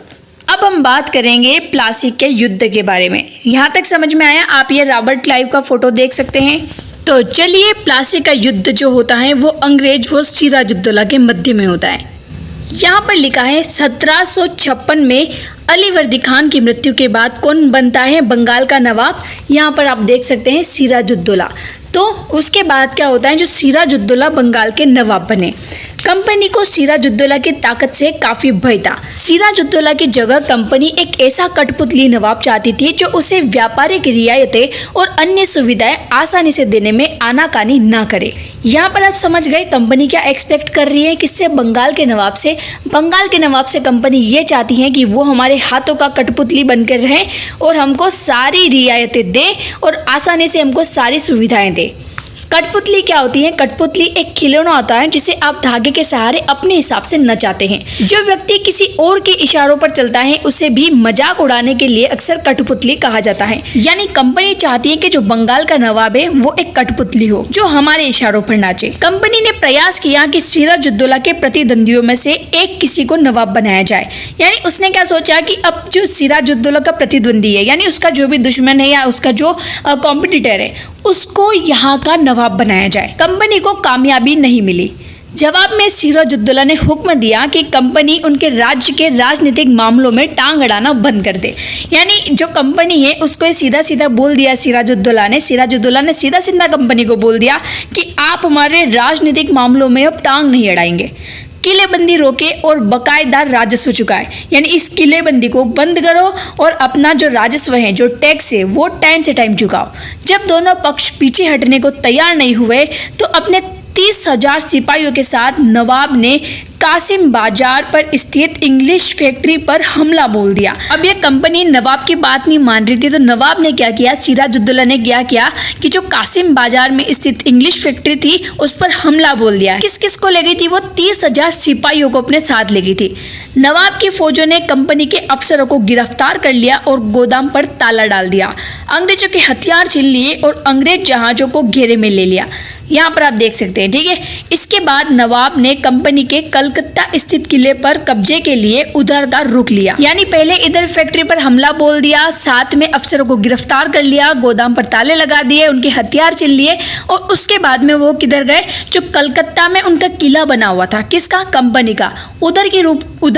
अब हम बात करेंगे प्लासी के युद्ध के बारे में। यहाँ तक समझ में आया? आप ये रॉबर्ट क्लाइव का फोटो देख सकते हैं। तो चलिए, प्लासी का युद्ध जो होता है वो अंग्रेज वो सिराजुद्दौला के मध्य में होता है। यहाँ पर लिखा है 1756 में अली वर्दी खान की मृत्यु के बाद कौन बनता है बंगाल का नवाब? यहाँ पर आप देख सकते हैं सिराजुद्दौला। तो उसके बाद क्या होता है, जो सिराजुद्दौला बंगाल के नवाब बने। कंपनी को सिराजुद्दौला की ताकत से काफी भय था। सिराजुद्दौला की जगह कंपनी एक ऐसा कठपुतली नवाब चाहती थी जो उसे व्यापारिक रियायतें और अन्य सुविधाएं आसानी से देने में आनाकानी ना करे। यहाँ पर आप समझ गए कंपनी क्या एक्सपेक्ट कर रही है किससे, बंगाल के नवाब से। बंगाल के नवाब से कंपनी ये चाहती है कि वो हमारे हाथों का कठपुतली बनकर रहे और हमको सारी रियायतें दे और आसानी से हमको सारी सुविधाएं दे। कठपुतली क्या होती है, कठपुतली एक खिलौना होता है जिसे आप धागे के सहारे अपने हिसाब से नचाते हैं। जो व्यक्ति किसी और के इशारों पर चलता है उसे भी मजाक उड़ाने के लिए अक्सर कठपुतली कहा जाता है। यानी कंपनी चाहती है कि जो बंगाल का नवाब है वो एक कठपुतली हो जो हमारे इशारों पर नाचे। कंपनी ने प्रयास किया कि सिराजुद्दौला के प्रतिद्वंदियों में से एक किसी को नवाब बनाया जाए। यानी उसने क्या सोचा कि अब जो सिराजुद्दौला का प्रतिद्वंदी है, यानी उसका जो भी दुश्मन है या उसका जो कॉम्पिटिटर है, उसको यहाँ का नवाब बनाया जाए। कंपनी को कामयाबी नहीं मिली। जवाब में सिराजुद्दौला ने हुक्म दिया कि कंपनी उनके राज्य के राजनीतिक मामलों में टांग अड़ाना बंद कर दे। यानी जो कंपनी है उसको सीधा सीधा बोल दिया सिराजुद्दौला ने सीधा सीधा कंपनी को बोल दिया कि आप हमारे राजनीतिक मामलों में अब टांग नहीं अड़ाएंगे। किलेबंदी रोके और बकायदा राजस्व चुकाए। यानी इस किलेबंदी को बंद करो और अपना जो राजस्व है, जो टैक्स है, वो टाइम से टाइम चुकाओ। जब दोनों पक्ष पीछे हटने को तैयार नहीं हुए तो अपने 30,000 सिपाहियों के साथ नवाब ने कासिम बाजार पर स्थित इंग्लिश फैक्ट्री पर हमला बोल दिया। अब ये कंपनी नवाब की बात नहीं मान रही थी, तो नवाब ने क्या किया, सिराजुद्दौला ने क्या किया कि जो कासिम बाजार में स्थित इंग्लिश फैक्ट्री थी उस पर हमला बोल दिया। किस किस को ले गई थी वो? 30,000 सिपाहियों को अपने साथ ले गई थी। नवाब की फौजों ने कंपनी के अफसरों को गिरफ्तार कर लिया और गोदाम पर ताला डाल दिया। अंग्रेजों के हथियार छीन लिए और अंग्रेज जहाजों को घेरे में ले लिया। यहाँ पर आप देख सकते हैं, ठीक है। इसके बाद नवाब ने कंपनी के कलकत्ता स्थित किले पर कब्जे के लिए उधर का रुख लिया। यानी पहले इधर फैक्ट्री पर हमला बोल दिया, साथ में अफसरों को गिरफ्तार कर लिया, गोदाम पर ताले लगा दिए, उनके हथियार छीन लिए और उसके बाद में वो किधर गए, जो कलकत्ता में उनका किला बना हुआ था, किसका? कंपनी का। उधर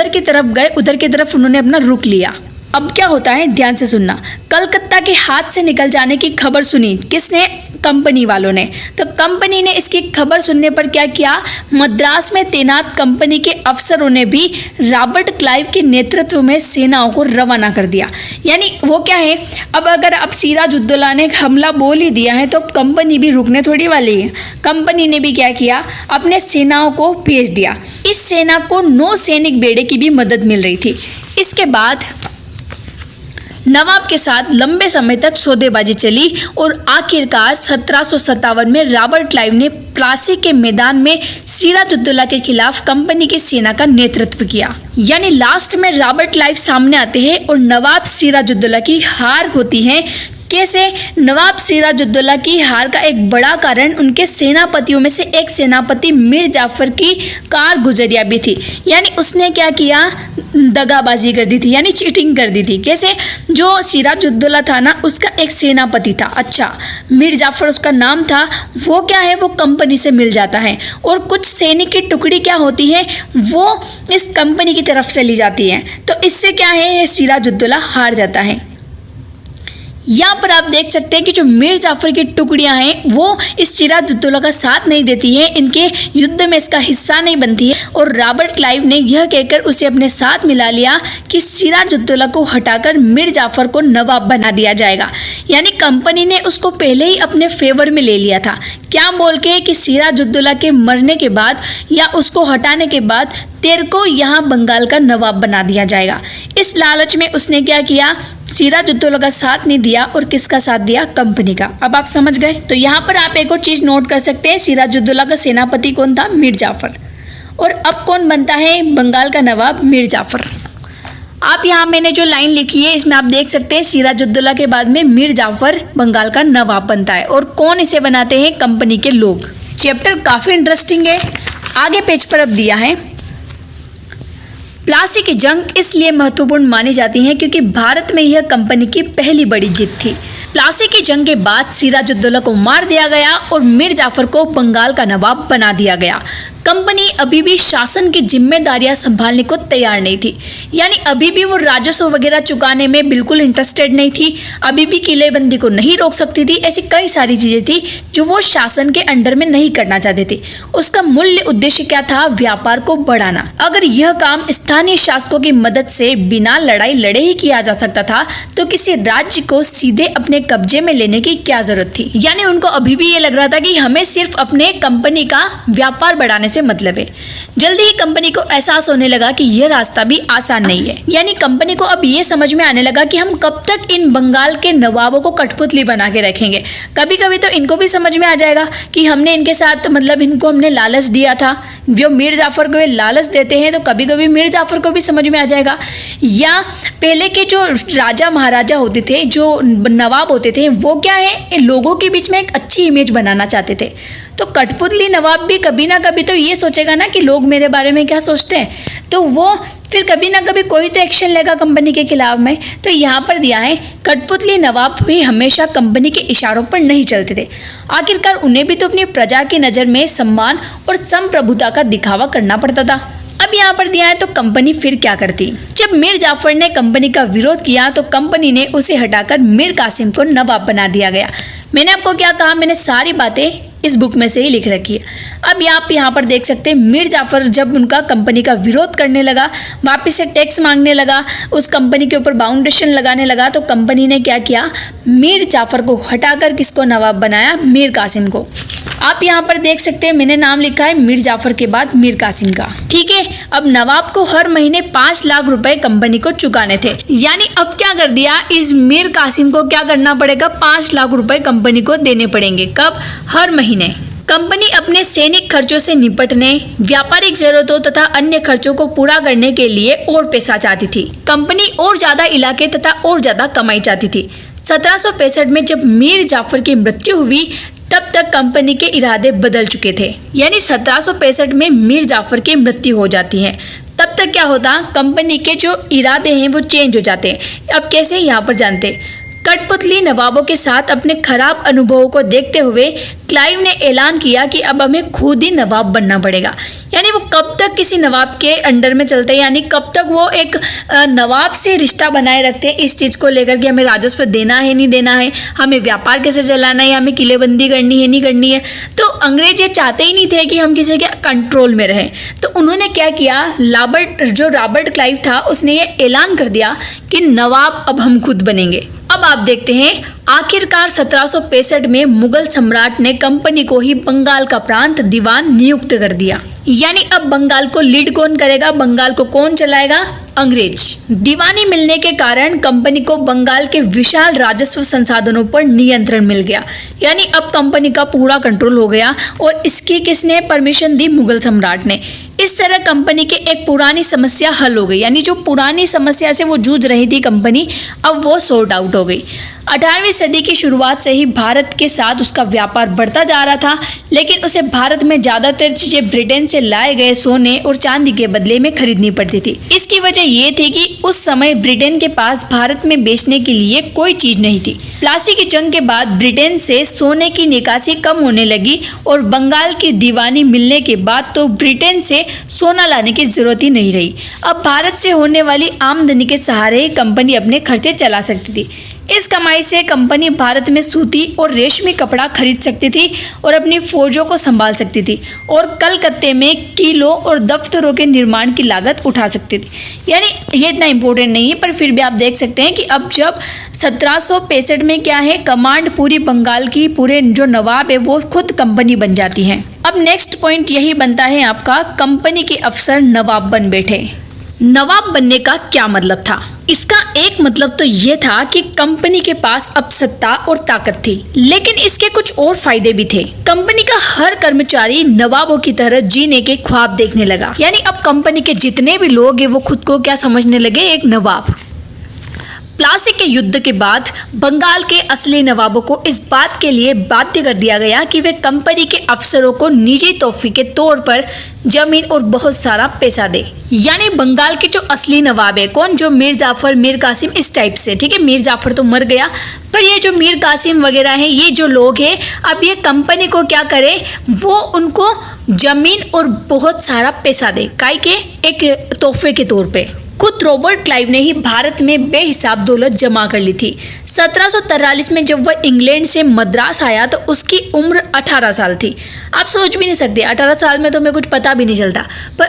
की तरफ गए, उधर की तरफ उन्होंने अपना रुख लिया। अब क्या होता है, ध्यान से सुनना। कलकत्ता के हाथ से निकल जाने की खबर सुनी, किसने? कंपनी वालों ने। तो कंपनी ने इसकी खबर सुनने पर क्या किया, मद्रास में तैनात कंपनी के अफसरों ने भी रॉबर्ट क्लाइव के नेतृत्व में सेनाओं को रवाना कर दिया। यानी वो क्या है, अब अगर अब सिराजुद्दौला ने हमला बोल ही दिया है तो कंपनी भी रुकने थोड़ी वाली है। कंपनी ने भी क्या किया, अपने सेनाओं को भेज दिया। इस सेना को 9 सैनिक बेड़े की भी मदद मिल रही थी। इसके बाद नवाब के साथ लंबे समय तक सौदेबाजी चली और आखिरकार 1757 में रॉबर्ट क्लाइव ने प्लासी के मैदान में सिराजुद्दौला के खिलाफ कंपनी की सेना का नेतृत्व किया। यानी लास्ट में रॉबर्ट क्लाइव सामने आते हैं और नवाब सिराजुद्दौला की हार होती है। कैसे? नवाब सिराजुद्दौला की हार का एक बड़ा कारण उनके सेनापतियों में से एक सेनापति मीर जाफर की कारगुजरिया भी थी। यानी उसने क्या किया, दगाबाजी कर दी थी, यानी चीटिंग कर दी थी। कैसे? जो सिराजुद्दौला था ना, उसका एक सेनापति था, अच्छा मीर जाफर उसका नाम था, वो क्या है, वो कंपनी से मिल जाता है और कुछ सैनिक की टुकड़ी क्या होती है, वो इस कंपनी की तरफ चली जाती है। तो इससे क्या है, सिराजुद्दौला हार जाता है। यहाँ पर आप देख सकते हैं कि जो मीर जाफर की टुकड़ियां हैं वो इस सिराजुद्दौला का साथ नहीं देती हैं, इनके युद्ध में इसका हिस्सा नहीं बनती है और रॉबर्ट क्लाइव ने यह कहकर उसे अपने साथ मिला लिया कि सिराजुद्दौला को हटाकर मीर जाफर को नवाब बना दिया जाएगा। यानी कंपनी ने उसको पहले ही अपने फेवर में ले लिया था। क्या बोल के कि सिराजुद्दौला के मरने के बाद या उसको हटाने के बाद तेरे को यहाँ बंगाल का नवाब बना दिया जाएगा। इस लालच में उसने क्या किया, सिराजुद्दौला का साथ नहीं दिया और किसका साथ दिया, कंपनी का। अब आप समझ गए। तो यहाँ पर आप एक और चीज नोट कर सकते हैं, सिराजुद्दौला का सेनापति कौन था, मीर जाफर। और अब कौन बनता है बंगाल का नवाब, मीर जाफर। आप यहाँ मैंने जो लाइन लिखी है इसमें आप देख सकते हैं सिराजुद्दौला के बाद में मीर जाफर बंगाल का नवाब बनता है। और कौन इसे बनाते हैं, कंपनी के लोग। चैप्टर काफी इंटरेस्टिंग है। आगे पेज पर अब दिया है, प्लासी की जंग इसलिए महत्वपूर्ण मानी जाती है क्योंकि भारत में यह कंपनी की पहली बड़ी जीत थी। प्लासी की जंग के बाद सिराजुद्दौला को मार दिया गया और मीर जाफर को बंगाल का नवाब बना दिया गया। कंपनी अभी भी शासन की जिम्मेदारियां संभालने को तैयार नहीं थी, यानी अभी भी वो राजस्व वगैरह चुकाने में बिल्कुल इंटरेस्टेड नहीं थी, अभी भी किलेबंदी को नहीं रोक सकती थी। ऐसी कई सारी चीजें थी जो वो शासन के अंडर में नहीं करना चाहते थे। उसका मूल्य उद्देश्य क्या था? व्यापार को बढ़ाना। अगर यह काम स्थानीय शासकों की मदद से बिना लड़ाई लड़े ही किया जा सकता था तो किसी राज्य को सीधे अपने कब्जे में लेने की क्या जरूरत थी। यानी उनको अभी भी ये लग रहा था कि हमें सिर्फ अपने कंपनी का व्यापार बढ़ाने से मतलब है। जल्दी ही कंपनी को एहसास होने लगा कि यह रास्ता भी आसान नहीं है। यानी कंपनी को अब ये समझ में आने लगा कि हम कब तक इन बंगाल के नवाबों को कठपुतली बना के रखेंगे। कभी कभी तो इनको भी समझ में आ जाएगा कि हमने इनके साथ मतलब इनको हमने लालच दिया था। जो मीर जाफर को ये लालच देते हैं तो कभी कभी मीर जाफर को भी समझ में आ जाएगा। या पहले के जो राजा महाराजा होते थे, जो नवाब होते थे, वो क्या है, लोगों के बीच में एक अच्छी इमेज बनाना चाहते थे। तो कठपुतली नवाब भी कभी ना कभी तो ये सोचेगा ना कि लोग मेरे बारे में क्या सोचते हैं, तो वो फिर कभी ना कभी कोई तो एक्शन लेगा कंपनी के खिलाफ में। तो यहाँ पर दिया है कठपुतली नवाब भी हमेशा कंपनी के इशारों पर नहीं चलते थे। आखिरकार उन्हें भी तो अपनी प्रजा की नज़र में सम्मान और संप्रभुता का दिखावा करना पड़ता था। अब यहाँ पर दिया है तो कंपनी फिर क्या करती। जब मीर जाफर ने कंपनी का विरोध किया तो कंपनी ने उसे हटाकर मीर कासिम को नवाब बना दिया गया। मैंने आपको क्या कहा, मैंने सारी बातें इस बुक में से ही लिख रखी है। अब आप यहाँ पर देख सकते हैं मीर जाफर जब उनका कंपनी का विरोध करने लगा, वापस से टैक्स मांगने लगा, उस कंपनी के ऊपर बाउंडेशन लगाने लगा, तो कंपनी ने क्या किया, मीर जाफर को हटाकर किसको नवाब बनाया, मीर कासिम को। आप यहाँ पर देख सकते हैं मैंने नाम लिखा है मीर जाफर के बाद मीर कासिम का। ठीक है, अब नवाब को हर महीने 5 लाख रुपए कंपनी को चुकाने थे। यानी अब क्या कर दिया, इस मीर कासिम को क्या करना पड़ेगा, 5 लाख रुपए कंपनी को देने पड़ेंगे। कब? हर महीने। कंपनी अपने सैनिक खर्चों से निपटने, व्यापारिक जरूरतों तथा अन्य खर्चों को पूरा करने के लिए और पैसा चाहती थी। कंपनी और ज्यादा इलाके तथा और ज्यादा कमाई चाहती थी। 1765 में जब मीर जाफर की मृत्यु हुई तब तक कंपनी के इरादे बदल चुके थे। यानी 1765 में मीर जाफर की मृत्यु हो जाती है, तब तक क्या होता, कंपनी के जो इरादे हैं वो चेंज हो जाते हैं। अब कैसे, यहाँ पर जानते हैं। कठपुतली नवाबों के साथ अपने खराब अनुभवों को देखते हुए क्लाइव ने ऐलान किया कि अब हमें खुद ही नवाब बनना पड़ेगा। यानी वो कब तक किसी नवाब के अंडर में चलते हैं, यानी कब तक वो एक नवाब से रिश्ता बनाए रखते हैं इस चीज़ को लेकर कि हमें राजस्व देना है नहीं देना है, हमें व्यापार कैसे चलाना है, हमें किलेबंदी करनी है नहीं करनी है। तो अंग्रेज ये चाहते ही नहीं थे कि हम किसी के कंट्रोल में रहें। तो उन्होंने क्या किया, रॉबर्ट क्लाइव था, उसने ये ऐलान कर दिया कि नवाब अब हम खुद बनेंगे। अब आप देखते हैं आखिरकार 1765 में मुगल सम्राट ने कंपनी को ही बंगाल का प्रांत दीवान नियुक्त कर दिया। यानी अब बंगाल को लीड कौन करेगा, बंगाल को कौन चलाएगा, अंग्रेज। दीवानी मिलने के कारण कंपनी को बंगाल के विशाल राजस्व संसाधनों पर नियंत्रण मिल गया। यानी अब कंपनी का पूरा कंट्रोल हो गया और इसकी किसने परमिशन दी, मुगल सम्राट ने। इस तरह कंपनी की एक पुरानी समस्या हल हो गई। यानी जो पुरानी समस्या से वो जूझ रही थी कंपनी, अब वो सॉर्ट आउट हो गई। 18वीं सदी की शुरुआत से ही भारत के साथ उसका व्यापार बढ़ता जा रहा था, लेकिन उसे भारत में ज़्यादातर चीज़ें ब्रिटेन से लाए गए सोने और चांदी के बदले में खरीदनी पड़ती थी। इसकी वजह ये थी कि उस समय ब्रिटेन के पास भारत में बेचने के लिए कोई चीज़ नहीं थी। प्लासी की जंग के बाद ब्रिटेन से सोने की निकासी कम होने लगी और बंगाल की दीवानी मिलने के बाद तो ब्रिटेन से सोना लाने की जरूरत ही नहीं रही। अब भारत से होने वाली आमदनी के सहारे कंपनी अपने खर्चे चला सकती थी। इस कमाई से कंपनी भारत में सूती और रेशमी कपड़ा खरीद सकती थी और अपनी फौजों को संभाल सकती थी और कलकत्ते में किलों और दफ्तरों के निर्माण की लागत उठा सकती थी। यानी ये इतना इम्पोर्टेंट नहीं है, पर फिर भी आप देख सकते हैं कि अब जब 1765 में क्या है, कमांड पूरी बंगाल की, पूरे जो नवाब है वो खुद कंपनी बन जाती है। अब नेक्स्ट पॉइंट यही बनता है आपका, कंपनी के अफसर नवाब बन बैठे। नवाब बनने का क्या मतलब था? इसका एक मतलब तो ये था कि कंपनी के पास अब सत्ता और ताकत थी, लेकिन इसके कुछ और फायदे भी थे। कंपनी का हर कर्मचारी नवाबों की तरह जीने के ख्वाब देखने लगा। यानी अब कंपनी के जितने भी लोग हैं वो खुद को क्या समझने लगे, एक नवाब। प्लासी के युद्ध के बाद बंगाल के असली नवाबों को इस बात के लिए बाध्य कर दिया गया कि वे कंपनी के अफसरों को निजी तोहफे के तौर पर जमीन और बहुत सारा पैसा दे। यानी बंगाल के जो असली नवाब है कौन, जो मीर जाफर, मीर कासिम, इस टाइप से। ठीक है, मीर जाफर तो मर गया, पर ये जो मीर कासिम वगैरह हैं, ये जो लोग हैं, अब ये कंपनी को क्या करें, वो उनको जमीन और बहुत सारा पैसा दे, काय के एक तोहफे के तौर पे। खुद रॉबर्ट क्लाइव ने ही भारत में बेहिसाब दौलत जमा कर ली थी। 1743 में जब वह इंग्लैंड से मद्रास आया तो उसकी उम्र 18 साल थी। आप सोच भी नहीं सकते, 18 साल में तो हमें कुछ पता भी नहीं चलता, पर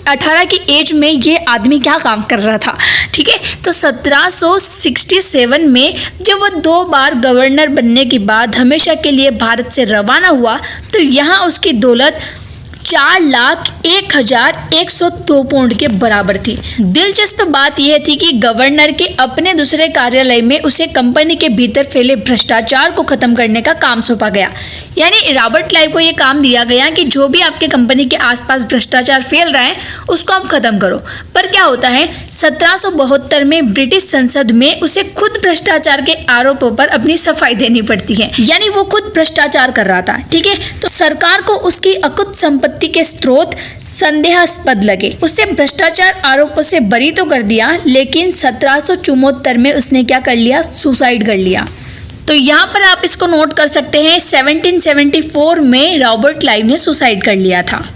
18 की एज में ये आदमी क्या काम कर रहा था, ठीक है। तो 1767 में जब वह 2 बार गवर्नर बनने के बाद हमेशा के लिए भारत से रवाना हुआ तो यहाँ उसकी दौलत 4,01,102 पाउंड के बराबर थी। दिलचस्प बात यह थी कि गवर्नर के अपने दूसरे कार्यालय में उसे कंपनी के भीतर फैले भ्रष्टाचार को खत्म करने का काम सौंपा गया। यानी रॉबर्ट क्लाइव को यह काम दिया गया कि जो भी आपके कंपनी के आसपास भ्रष्टाचार फैल रहा है उसको आप खत्म करो। पर क्या होता है, 1772 में ब्रिटिश संसद में उसे खुद भ्रष्टाचार के आरोपों पर अपनी सफाई देनी पड़ती है। यानी वो खुद भ्रष्टाचार कर रहा था, ठीक है। तो सरकार को उसकी अकुत संपत्ति के स्रोत संदेहास्पद लगे। उसे भ्रष्टाचार आरोपों से बरी तो कर दिया, लेकिन 1774 में उसने क्या कर लिया, सुसाइड कर लिया। तो यहाँ पर आप इसको नोट कर सकते हैं, 1774 में रॉबर्ट क्लाइव ने सुसाइड कर लिया था।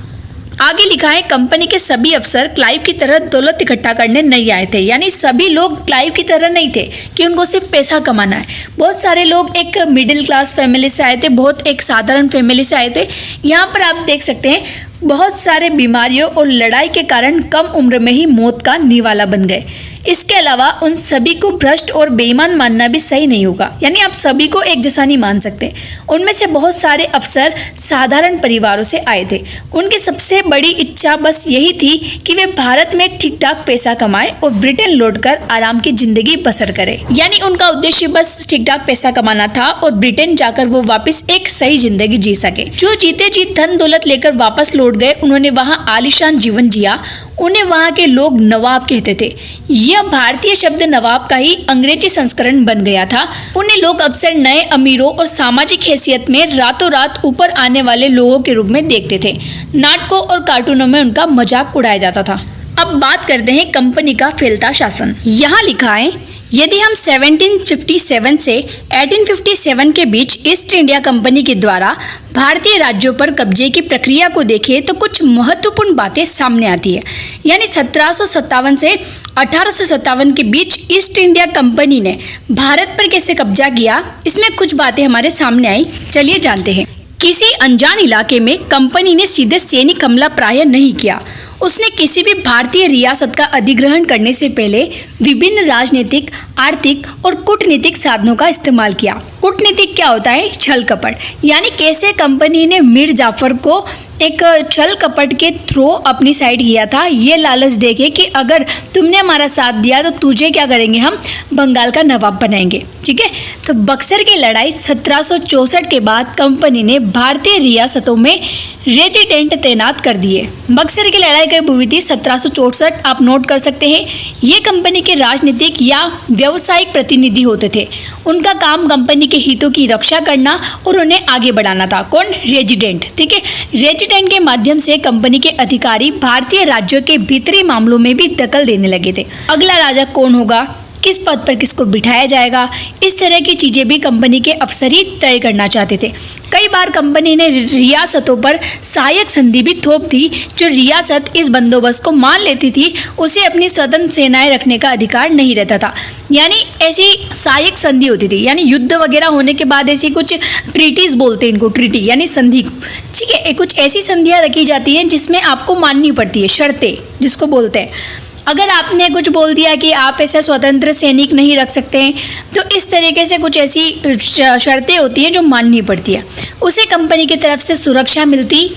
आगे लिखा है, कंपनी के सभी अफसर क्लाइव की तरह दौलत इकट्ठा करने नहीं आए थे। यानी सभी लोग क्लाइव की तरह नहीं थे कि उनको सिर्फ पैसा कमाना है। बहुत सारे लोग एक मिडिल क्लास फैमिली से आए थे, बहुत एक साधारण फैमिली से आए थे। यहाँ पर आप देख सकते हैं, बहुत सारे बीमारियों और लड़ाई के कारण कम उम्र में ही मौत का निवाला बन गए। इसके अलावा उन सभी को भ्रष्ट और बेईमान मानना भी सही नहीं होगा। यानी आप सभी को एक जैसा नहीं मान सकते। उनमें से बहुत सारे अफसर साधारण परिवारों से आए थे। उनकी सबसे बड़ी इच्छा बस यही थी कि वे भारत में ठीक ठाक पैसा कमाएं और ब्रिटेन लौटकर आराम की जिंदगी बसर करें। यानी उनका उद्देश्य बस ठीक ठाक पैसा कमाना था और ब्रिटेन जाकर वो वापस एक सही जिंदगी जी सके। जो जीते जी धन दौलत लेकर वापस लौट गए, उन्होंने वहाँ आलीशान जीवन जिया। उन्हें वहाँ के लोग नवाब कहते थे। यह भारतीय शब्द नवाब का ही अंग्रेजी संस्करण बन गया था। उन्हें लोग अक्सर नए अमीरों और सामाजिक हैसियत में रातों रात ऊपर आने वाले लोगों के रूप में देखते थे। नाटकों और कार्टूनों में उनका मजाक उड़ाया जाता था। अब बात करते हैं कंपनी का फैलता शासन। यहाँ लिखा है, यदि हम 1757 से 1857 के बीच ईस्ट इंडिया कंपनी के द्वारा भारतीय राज्यों पर कब्जे की प्रक्रिया को देखें तो कुछ महत्वपूर्ण बातें सामने आती है। यानी 1757 से 1857 के बीच ईस्ट इंडिया कंपनी ने भारत पर कैसे कब्जा किया, इसमें कुछ बातें हमारे सामने आई। चलिए जानते हैं। किसी अनजान इलाके में कंपनी ने सीधे सैनिक हमला प्राय नहीं किया। उसने किसी भी भारतीय रियासत का अधिग्रहण करने से पहले विभिन्न राजनीतिक, आर्थिक और कूटनीतिक साधनों का इस्तेमाल किया। कूटनीतिक क्या होता है? छल कपट। यानी कैसे कंपनी ने मीर जाफर को एक छल कपट के थ्रू अपनी साइड किया था, ये लालच देके कि अगर तुमने हमारा साथ दिया तो तुझे क्या करेंगे, हम बंगाल का नवाब बनाएंगे। ठीक है। तो बक्सर की लड़ाई 1764 के बाद कंपनी ने भारतीय रियासतों में रेजिडेंट तैनात कर दिए। बक्सर की लड़ाई कब हुई थी? 1764। आप नोट कर सकते हैं। ये कंपनी के राजनीतिक या व्यावसायिक प्रतिनिधि होते थे। उनका काम कंपनी के हितों की रक्षा करना और उन्हें आगे बढ़ाना था। कौन? रेजिडेंट। ठीक है। रेजिडेंट के माध्यम से कंपनी के अधिकारी भारतीय राज्यों के भीतरी मामलों में भी दखल देने लगे थे। अगला राजा कौन होगा, किस पद पर किसको बिठाया जाएगा, इस तरह की चीज़ें भी कंपनी के अफसर ही तय करना चाहते थे। कई बार कंपनी ने रियासतों पर सहायक संधि भी थोप दी। जो रियासत इस बंदोबस्त को मान लेती थी उसे अपनी स्वतंत्र सेनाएं रखने का अधिकार नहीं रहता था। यानी ऐसी सहायक संधि होती थी, यानी युद्ध वगैरह होने के बाद ऐसी कुछ ट्रीटीज बोलते हैं इनको, ट्रीटी यानी संधि। ठीक है। कुछ ऐसी संधियाँ रखी जाती हैं जिसमें आपको माननी पड़ती है, शर्तें जिसको बोलते हैं। अगर आपने कुछ बोल दिया कि आप ऐसे स्वतंत्र सैनिक नहीं रख सकते हैं, तो इस तरीके से कुछ ऐसी शर्तें होती हैं जो माननी पड़ती है। उसे कंपनी की तरफ से सुरक्षा मिलती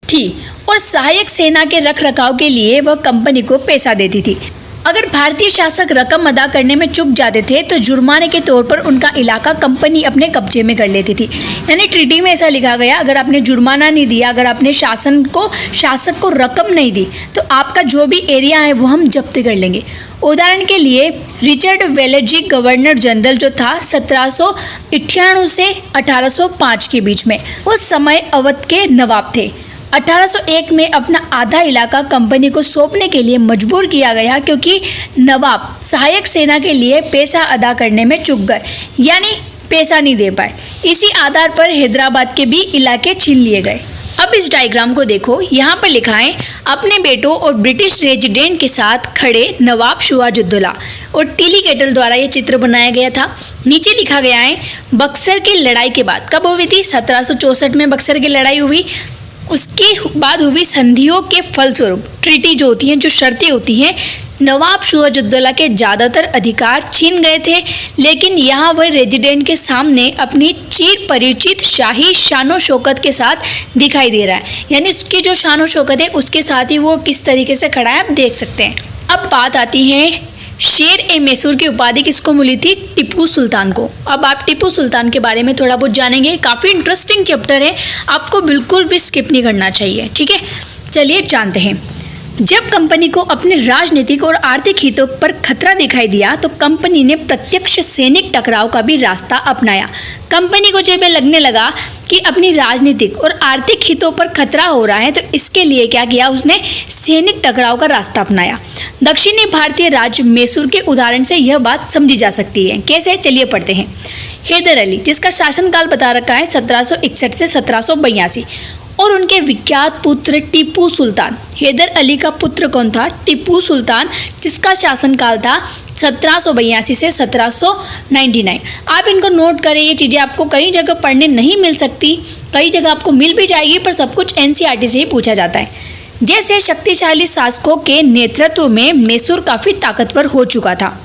थी और सहायक सेना के रख रखाव के लिए वह कंपनी को पैसा देती थी। अगर भारतीय शासक रकम अदा करने में चूक जाते थे तो जुर्माने के तौर पर उनका इलाका कंपनी अपने कब्जे में कर लेती थी। यानी ट्रीटी में ऐसा लिखा गया, अगर आपने जुर्माना नहीं दिया, अगर आपने शासक को रकम नहीं दी, तो आपका जो भी एरिया है वो हम जब्त कर लेंगे। उदाहरण के लिए रिचर्ड वेलेजी गवर्नर जनरल जो था 1798 से 1805 के बीच में, उस समय अवध के नवाब थे। 1801 में अपना आधा इलाका कंपनी को सौंपने के लिए मजबूर किया गया क्योंकि नवाब सहायक सेना के लिए पैसा अदा करने में चूक गए। यानी पैसा नहीं दे पाए। इसी आधार पर हैदराबाद के भी इलाके छीन लिए गए। अब इस डायग्राम को देखो, यहाँ पर लिखा है अपने बेटों और ब्रिटिश रेजिडेंट के साथ खड़े नवाब सिराजुद्दौला, और टीली केटल द्वारा ये चित्र बनाया गया था। नीचे लिखा गया है बक्सर की लड़ाई के बाद, कब हुई थी? 1764 में बक्सर की लड़ाई हुई। उसके बाद हुई संधियों के फलस्वरूप ट्रीटी जो होती हैं, जो शर्तें होती हैं, नवाब सिराजुद्दौला के ज़्यादातर अधिकार छीन गए थे, लेकिन यहाँ वह रेजिडेंट के सामने अपनी चिर परिचित शाही शानो शौकत के साथ दिखाई दे रहा है। यानी उसकी जो शानो शौकत है उसके साथ ही वो किस तरीके से खड़ा है, आप देख सकते हैं। अब बात आती है शेर ए मैसूर की उपाधि किसको मिली थी? टिप्पू सुल्तान को। अब आप टिप्पू सुल्तान के बारे में थोड़ा बहुत जानेंगे। काफ़ी इंटरेस्टिंग चैप्टर है, आपको बिल्कुल भी स्किप नहीं करना चाहिए। ठीक है, चलिए जानते हैं। जब कंपनी को अपने राजनीतिक और आर्थिक हितों पर खतरा दिखाई दिया तो कंपनी ने प्रत्यक्ष सैनिक टकराव का भी रास्ता अपनाया। कंपनी को जब लगने लगा कि अपनी राजनीतिक और आर्थिक हितों पर खतरा हो रहा है तो इसके लिए क्या किया, उसने सैनिक टकराव का रास्ता अपनाया। दक्षिणी भारतीय राज्य मैसूर के उदाहरण से यह बात समझी जा सकती है। कैसे? चलिए पढ़ते हैं। हैदर अली, जिसका शासनकाल बता रखा है 1761 से 1782, और उनके विख्यात पुत्र टीपू सुल्तान। हैदर अली का पुत्र कौन था? टीपू सुल्तान, जिसका शासनकाल था 1782 से 1799। आप इनको नोट करें, ये चीज़ें आपको कई जगह पढ़ने नहीं मिल सकती, कई जगह आपको मिल भी जाएगी, पर सब कुछ एनसीईआरटी से ही पूछा जाता है। जैसे शक्तिशाली शासकों के नेतृत्व में मैसूर काफ़ी ताकतवर हो चुका था।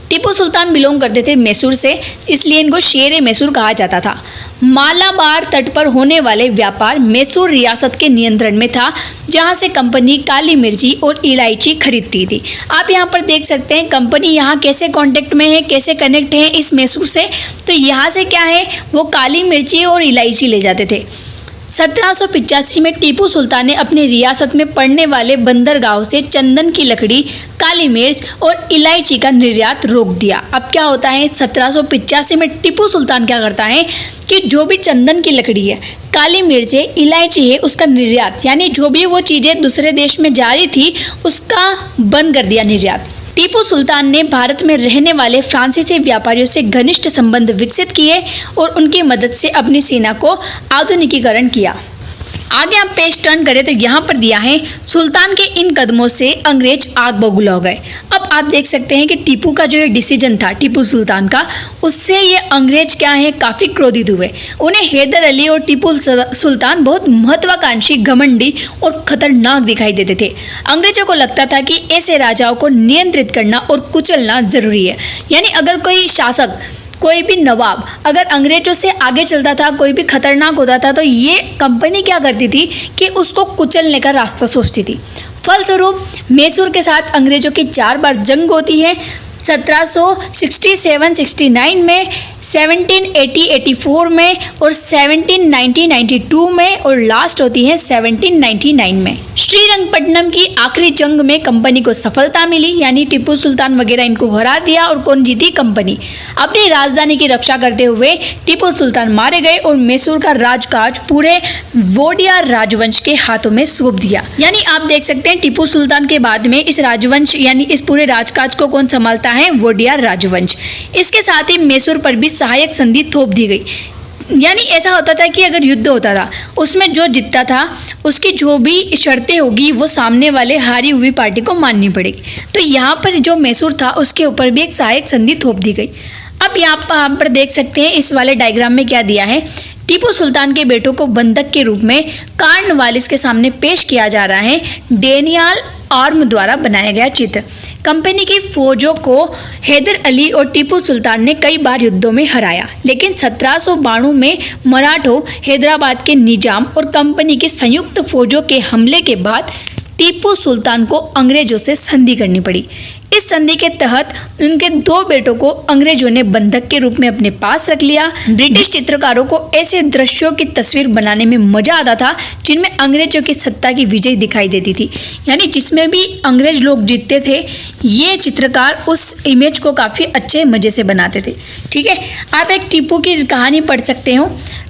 टीपू सुल्तान बिलोंग करते थे मैसूर से, इसलिए इनको शेर ए मैसूर कहा जाता था। मालाबार तट पर होने वाले व्यापार मैसूर रियासत के नियंत्रण में था, जहां से कंपनी काली मिर्ची और इलायची खरीदती थी। आप यहां पर देख सकते हैं कंपनी यहां कैसे कांटेक्ट में है, कैसे कनेक्ट है इस मैसूर से। तो यहां से क्या है, वो काली मिर्ची और इलायची ले जाते थे। 1785 में टीपू सुल्तान ने अपनी रियासत में पड़ने वाले बंदरगाहों से चंदन की लकड़ी, काली मिर्च और इलायची का निर्यात रोक दिया। अब क्या होता है, 1785 में टीपू सुल्तान क्या करता है कि जो भी चंदन की लकड़ी है, काली मिर्च है, इलायची है, उसका निर्यात, यानी जो भी वो चीज़ें दूसरे देश में जारी थी उसका बंद कर दिया निर्यात। टीपू सुल्तान ने भारत में रहने वाले फ्रांसीसी व्यापारियों से घनिष्ठ संबंध विकसित किए और उनकी मदद से अपनी सेना को आधुनिकीकरण किया। आगे आप पेज टर्न करें तो यहाँ पर दिया है सुल्तान के इन कदमों से अंग्रेज आग बबूला हो गए। अब आप देख सकते हैं कि टीपू का जो ये डिसीजन था टीपू सुल्तान का, उससे ये अंग्रेज क्या है, काफ़ी क्रोधित हुए। उन्हें हैदर अली और टीपू सुल्तान बहुत महत्वाकांक्षी, घमंडी और खतरनाक दिखाई देते थे। अंग्रेजों को लगता था कि ऐसे राजाओं को नियंत्रित करना और कुचलना जरूरी है। यानी अगर कोई शासक, कोई भी नवाब अगर अंग्रेजों से आगे चलता था, कोई भी खतरनाक होता था, तो ये कंपनी क्या करती थी कि उसको कुचलने का रास्ता सोचती थी। फलस्वरूप मैसूर के साथ अंग्रेजों की 4 बार जंग होती है, 1767-69 में, 1780-84 में और 1790-92 में, और लास्ट होती है 1799 में। श्रीरंगपट्टनम की आखिरी जंग में कंपनी को सफलता मिली, यानी टीपू सुल्तान वगैरह इनको हरा दिया, और कौन जीती? कंपनी। अपनी राजधानी की रक्षा करते हुए टीपू सुल्तान मारे गए और मैसूर का राजकाज पूरे वोडियार राजवंश के हाथों में सौंप दिया। यानी आप देख सकते हैं टीपू सुल्तान के बाद में इस राजवंश यानी इस पूरे राजकाज को कौन संभालता है? वोडियार राजवंश। इसके साथ ही मैसूर पर भी सहायक संधि थोप दी गई। यानी ऐसा होता था कि अगर युद्ध होता था उसमें जो जीतता था उसकी जो भी शर्तें होगी वो सामने वाले हारी हुई पार्टी को माननी पड़ेगी। तो यहाँ पर जो मैसूर था उसके ऊपर भी एक सहायक संधि थोप दी गई। अब यहाँ पर देख सकते हैं इस वाले डायग्राम में क्या दिया है, टीपू सुल्तान के बेटों को बंधक के रूप में कार्नवालिस के सामने पेश किया जा रहा है। डेनियल आर्म द्वारा बनाया गया चित्र। कंपनी की फौजों को हैदर अली और टीपू सुल्तान ने कई बार युद्धों में हराया, लेकिन 1792 में मराठों, हैदराबाद के निजाम और कंपनी की संयुक्त फौजों के हमले के बाद टीपू सुल्तान को अंग्रेजों से संधि करनी पड़ी। इस संधि के तहत उनके 2 बेटों को अंग्रेजों ने बंधक के रूप में अपने पास रख लिया। ब्रिटिश चित्रकारों को ऐसे दृश्यों की तस्वीर बनाने में मजा आता था जिनमें अंग्रेजों की सत्ता की विजय दिखाई देती थी, यानी जिसमें भी अंग्रेज लोग जीतते थे ये चित्रकार उस इमेज को काफ़ी अच्छे मज़े से बनाते थे। ठीक है, आप एक टीपू की कहानी पढ़ सकते हो।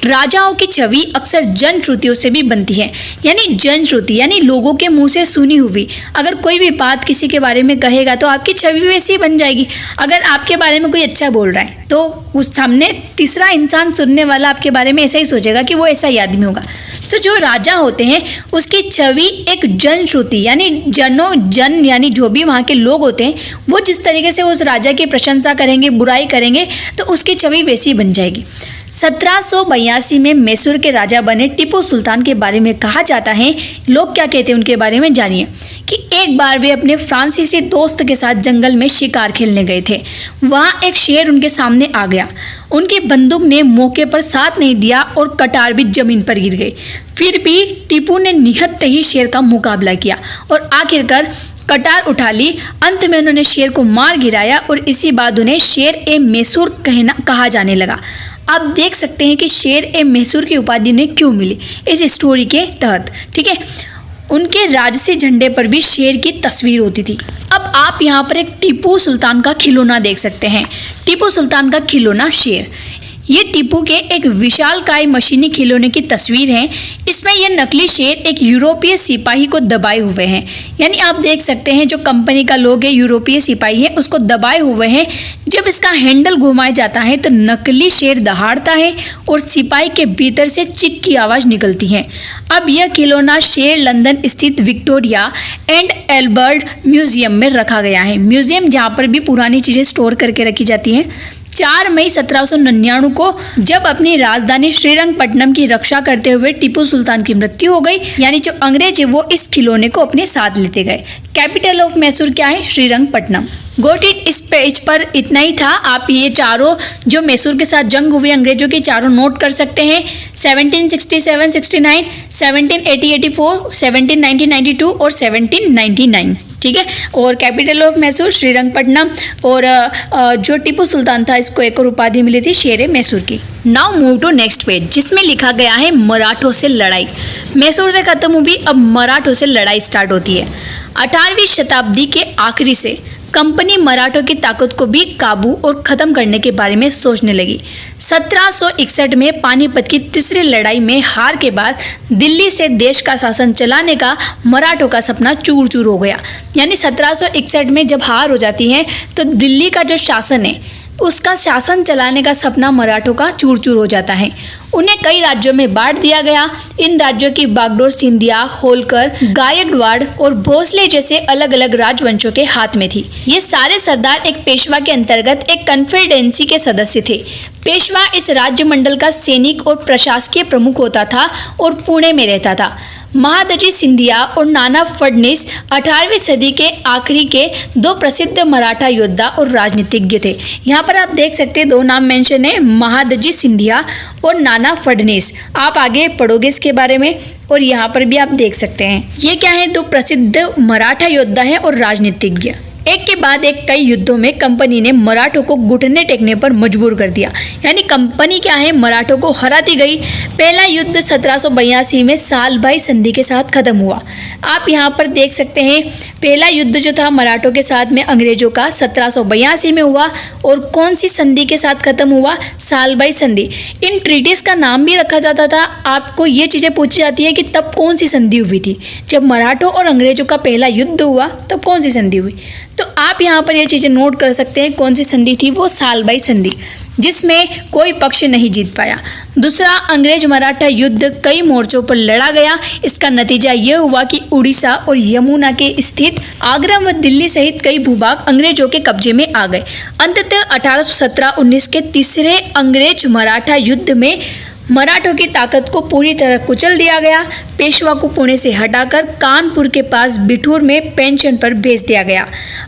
राजाओं की छवि अक्सर जनश्रुतियों से भी बनती है, यानी जनश्रुति यानी लोगों के मुंह से सुनी हुई। अगर कोई भी बात किसी के बारे में कहेगा तो आप आपकी छवि वैसी ही बन जाएगी। अगर आपके बारे में कोई अच्छा बोल रहा है तो उस सामने तीसरा इंसान सुनने वाला आपके बारे में ऐसा ही सोचेगा कि वो ऐसा ही आदमी होगा। तो जो राजा होते हैं उसकी छवि एक जनश्रुति यानी जन यानी जो भी वहाँ के लोग होते हैं वो जिस तरीके से उस राजा की प्रशंसा करेंगे, बुराई करेंगे, तो उसकी छवि वैसी बन जाएगी। 1782 में मैसूर के राजा बने टीपू सुल्तान के बारे में कहा जाता है, लोग क्या कहते हैं उनके बारे में जानिए, कि एक बार वे अपने फ्रांसीसी दोस्त के साथ जंगल में शिकार खेलने गए थे। वहाँ एक शेर उनके सामने आ गया। उनकी बंदूक ने मौके पर साथ नहीं दिया और कटार भी जमीन पर गिर गई। फिर भी टीपू ने निहत्ते ही शेर का मुकाबला किया और आखिरकार कटार उठा ली। अंत में उन्होंने शेर को मार गिराया और इसी बाद उन्हें शेर ए मैसूर कहा जाने लगा। आप देख सकते हैं कि शेर ए मैसूर की उपाधि ने क्यों मिली इस स्टोरी के तहत। ठीक है, उनके राजसी झंडे पर भी शेर की तस्वीर होती थी। अब आप यहाँ पर एक टीपू सुल्तान का खिलौना देख सकते हैं। टीपू सुल्तान का खिलौना शेर, ये टीपू के एक विशालकाय मशीनी खिलौने की तस्वीर है। इसमें यह नकली शेर एक यूरोपीय सिपाही को दबाए हुए हैं, यानी आप देख सकते हैं जो कंपनी का लोग है, यूरोपीय सिपाही है, उसको दबाए हुए हैं। जब इसका हैंडल घुमाया जाता है तो नकली शेर दहाड़ता है और सिपाही के भीतर से चिक की आवाज़ निकलती है। अब यह खिलौना शेर लंदन स्थित विक्टोरिया एंड एल्बर्ट म्यूजियम में रखा गया है। म्यूजियम जहाँ पर भी पुरानी चीज़ें स्टोर करके रखी जाती हैं। 4 मई 1799 को जब अपनी राजधानी श्रीरंगपट्टनम की रक्षा करते हुए टीपू सुल्तान की मृत्यु हो गई, यानी जो अंग्रेज है वो इस खिलौने को अपने साथ लेते गए। कैपिटल ऑफ मैसूर क्या है? श्रीरंगपट्टनम। Got it. इस पेज पर इतना ही था। आप ये चारों जो मैसूर के साथ जंग हुई अंग्रेजों की चारों नोट कर सकते हैं। 1767-69, 1780-84, 1790-92 और 1799। ठीक है, और कैपिटल ऑफ मैसूर श्रीरंगपट्टनम। और जो टीपू सुल्तान था इसको एक और उपाधि मिली थी शेर ए मैसूर की। Now move to next page जिसमें लिखा गया है मराठों से लड़ाई। मैसूर से खत्म हुई, अब मराठों से लड़ाई स्टार्ट होती है। 18वीं शताब्दी के आखिरी से कंपनी मराठों की ताकत को भी काबू और ख़त्म करने के बारे में सोचने लगी। 1761 में पानीपत की तीसरी लड़ाई में हार के बाद दिल्ली से देश का शासन चलाने का मराठों का सपना चूर चूर हो गया। यानी 1761 में जब हार हो जाती है तो दिल्ली का जो शासन है उसका शासन चलाने का सपना मराठों का चूर चूर हो जाता है। उन्हें कई राज्यों में बांट दिया गया। इन राज्यों की बागडोर सिंधिया, होलकर, गायकवाड़ और भोसले जैसे अलग अलग राजवंशों के हाथ में थी। ये सारे सरदार एक पेशवा के अंतर्गत एक कन्फेडरेंसी के सदस्य थे। पेशवा इस राज्य मंडल का सैनिक और प्रशासकीय प्रमुख होता था और पुणे में रहता था। महादजी सिंधिया और नाना फडणीस 18वीं सदी के आखिरी के 2 प्रसिद्ध मराठा योद्धा और राजनीतिज्ञ थे। यहाँ पर आप देख सकते हैं 2 नाम मेंशन है, महादजी सिंधिया और नाना फडणीस। आप आगे पढ़ोगे इसके बारे में और यहाँ पर भी आप देख सकते हैं। ये क्या है? 2 प्रसिद्ध मराठा योद्धा है और राजनीतिज्ञ। एक के बाद एक कई युद्धों में कंपनी ने मराठों को घुटने टेकने पर मजबूर कर दिया। यानी कंपनी क्या है? मराठों को हराती गई। पहला युद्ध 1782 में सालभाई संधि के साथ खत्म हुआ। आप यहाँ पर देख सकते हैं पहला युद्ध जो था मराठों के साथ में अंग्रेजों का 1782 में हुआ। और कौन सी संधि के साथ खत्म हुआ? सालभाई संधि। इन ट्रीटीज का नाम भी रखा जाता था। आपको ये चीज़ें पूछी जाती है कि तब कौन सी संधि हुई थी? जब मराठों और अंग्रेजों का पहला युद्ध हुआ तब कौन सी संधि हुई? तो आप यहाँ पर ये चीज़ें नोट कर सकते हैं। कौन सी संधि थी? वो सालभाई संधि, जिसमें कोई पक्ष नहीं जीत पाया। दूसरा अंग्रेज मराठा युद्ध कई मोर्चों पर लड़ा गया। इसका नतीजा ये हुआ कि उड़ीसा और यमुना के स्थित आगरा व दिल्ली सहित कई भूभाग अंग्रेजों के कब्जे में आ गए। अंततः 1817-19 के तीसरे अंग्रेज मराठा युद्ध में मराठों की ताकत को पूरी तरह कुचल दिया गया। पेशवा को पुणे से हटाकर कानपुर के पास बिठूर में पेंशन पर भेज दिया गया।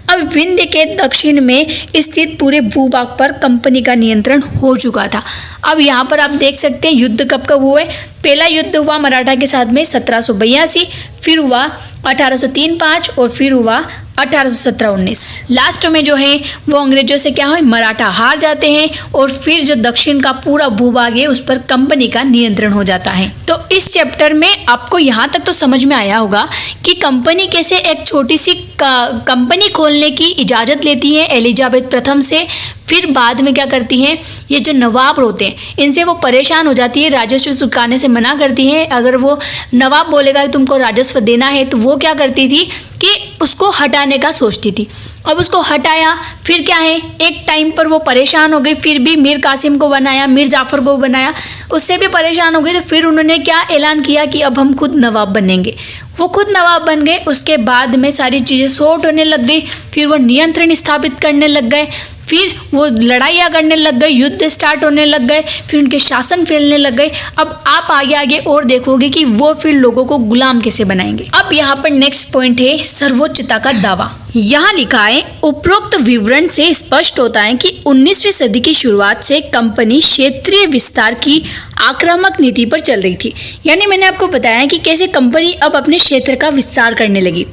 अब विंध्य के दक्षिण में स्थित पूरे भूभाग पर कंपनी का नियंत्रण हो चुका था। अब यहाँ पर आप देख सकते हैं युद्ध कब कब हुए। पहला युद्ध हुआ मराठा के साथ में 1782, फिर हुआ 1803-05 और फिर हुआ 1817-19। लास्ट में जो है वो अंग्रेजों से क्या हुआ? मराठा हार जाते हैं और फिर जो दक्षिण का पूरा भूभाग है उस पर कंपनी का नियंत्रण हो जाता है। तो इस चैप्टर में आपको यहाँ तक तो समझ में आया होगा कि कंपनी कैसे एक छोटी सी कंपनी खोलने की इजाज़त लेती है एलिजाबेथ प्रथम से। फिर बाद में क्या करती हैं, ये जो नवाब होते हैं इनसे वो परेशान हो जाती है, राजस्व चुकाने से मना करती हैं। अगर वो नवाब बोलेगा कि तुमको राजस्व देना है तो वो क्या करती थी कि उसको हटाने का सोचती थी। अब उसको हटाया, फिर क्या है, एक टाइम पर वो परेशान हो गई, फिर भी मीर कासिम को बनाया, मीर जाफ़र को बनाया, उससे भी परेशान हो गई। तो फिर उन्होंने क्या ऐलान किया कि अब हम खुद नवाब बनेंगे। वो खुद नवाब बन गए। उसके बाद में सारी चीज़ें सॉर्ट होने लग गई, फिर वो नियंत्रण स्थापित करने लग गए, फिर वो लड़ाइयाँ करने लग गए, युद्ध स्टार्ट होने लग गए, फिर उनके शासन फैलने लग गए। अब आप आगे आगे और देखोगे कि वो फिर लोगों को गुलाम कैसे बनाएंगे। अब यहाँ पर नेक्स्ट पॉइंट है सर्वोच्चता का दावा। यहाँ लिखा है, उपरोक्त विवरण से स्पष्ट होता है कि 19वीं सदी की शुरुआत से कंपनी क्षेत्रीय विस्तार की आक्रामक नीति पर चल रही थी। यानी मैंने आपको बताया कि कैसे कंपनी अब अपने क्षेत्र का विस्तार करने लगी।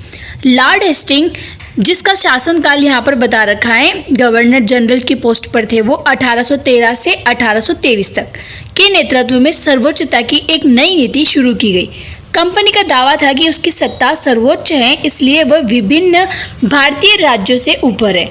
लॉर्ड हेस्टिंग, जिसका शासनकाल यहाँ पर बता रखा है, गवर्नर जनरल की पोस्ट पर थे, वो 1813 से 1823 तक के नेतृत्व में सर्वोच्चता की एक नई नीति शुरू की गई। कंपनी का दावा था कि उसकी सत्ता सर्वोच्च है, इसलिए वह विभिन्न भारतीय राज्यों से ऊपर है।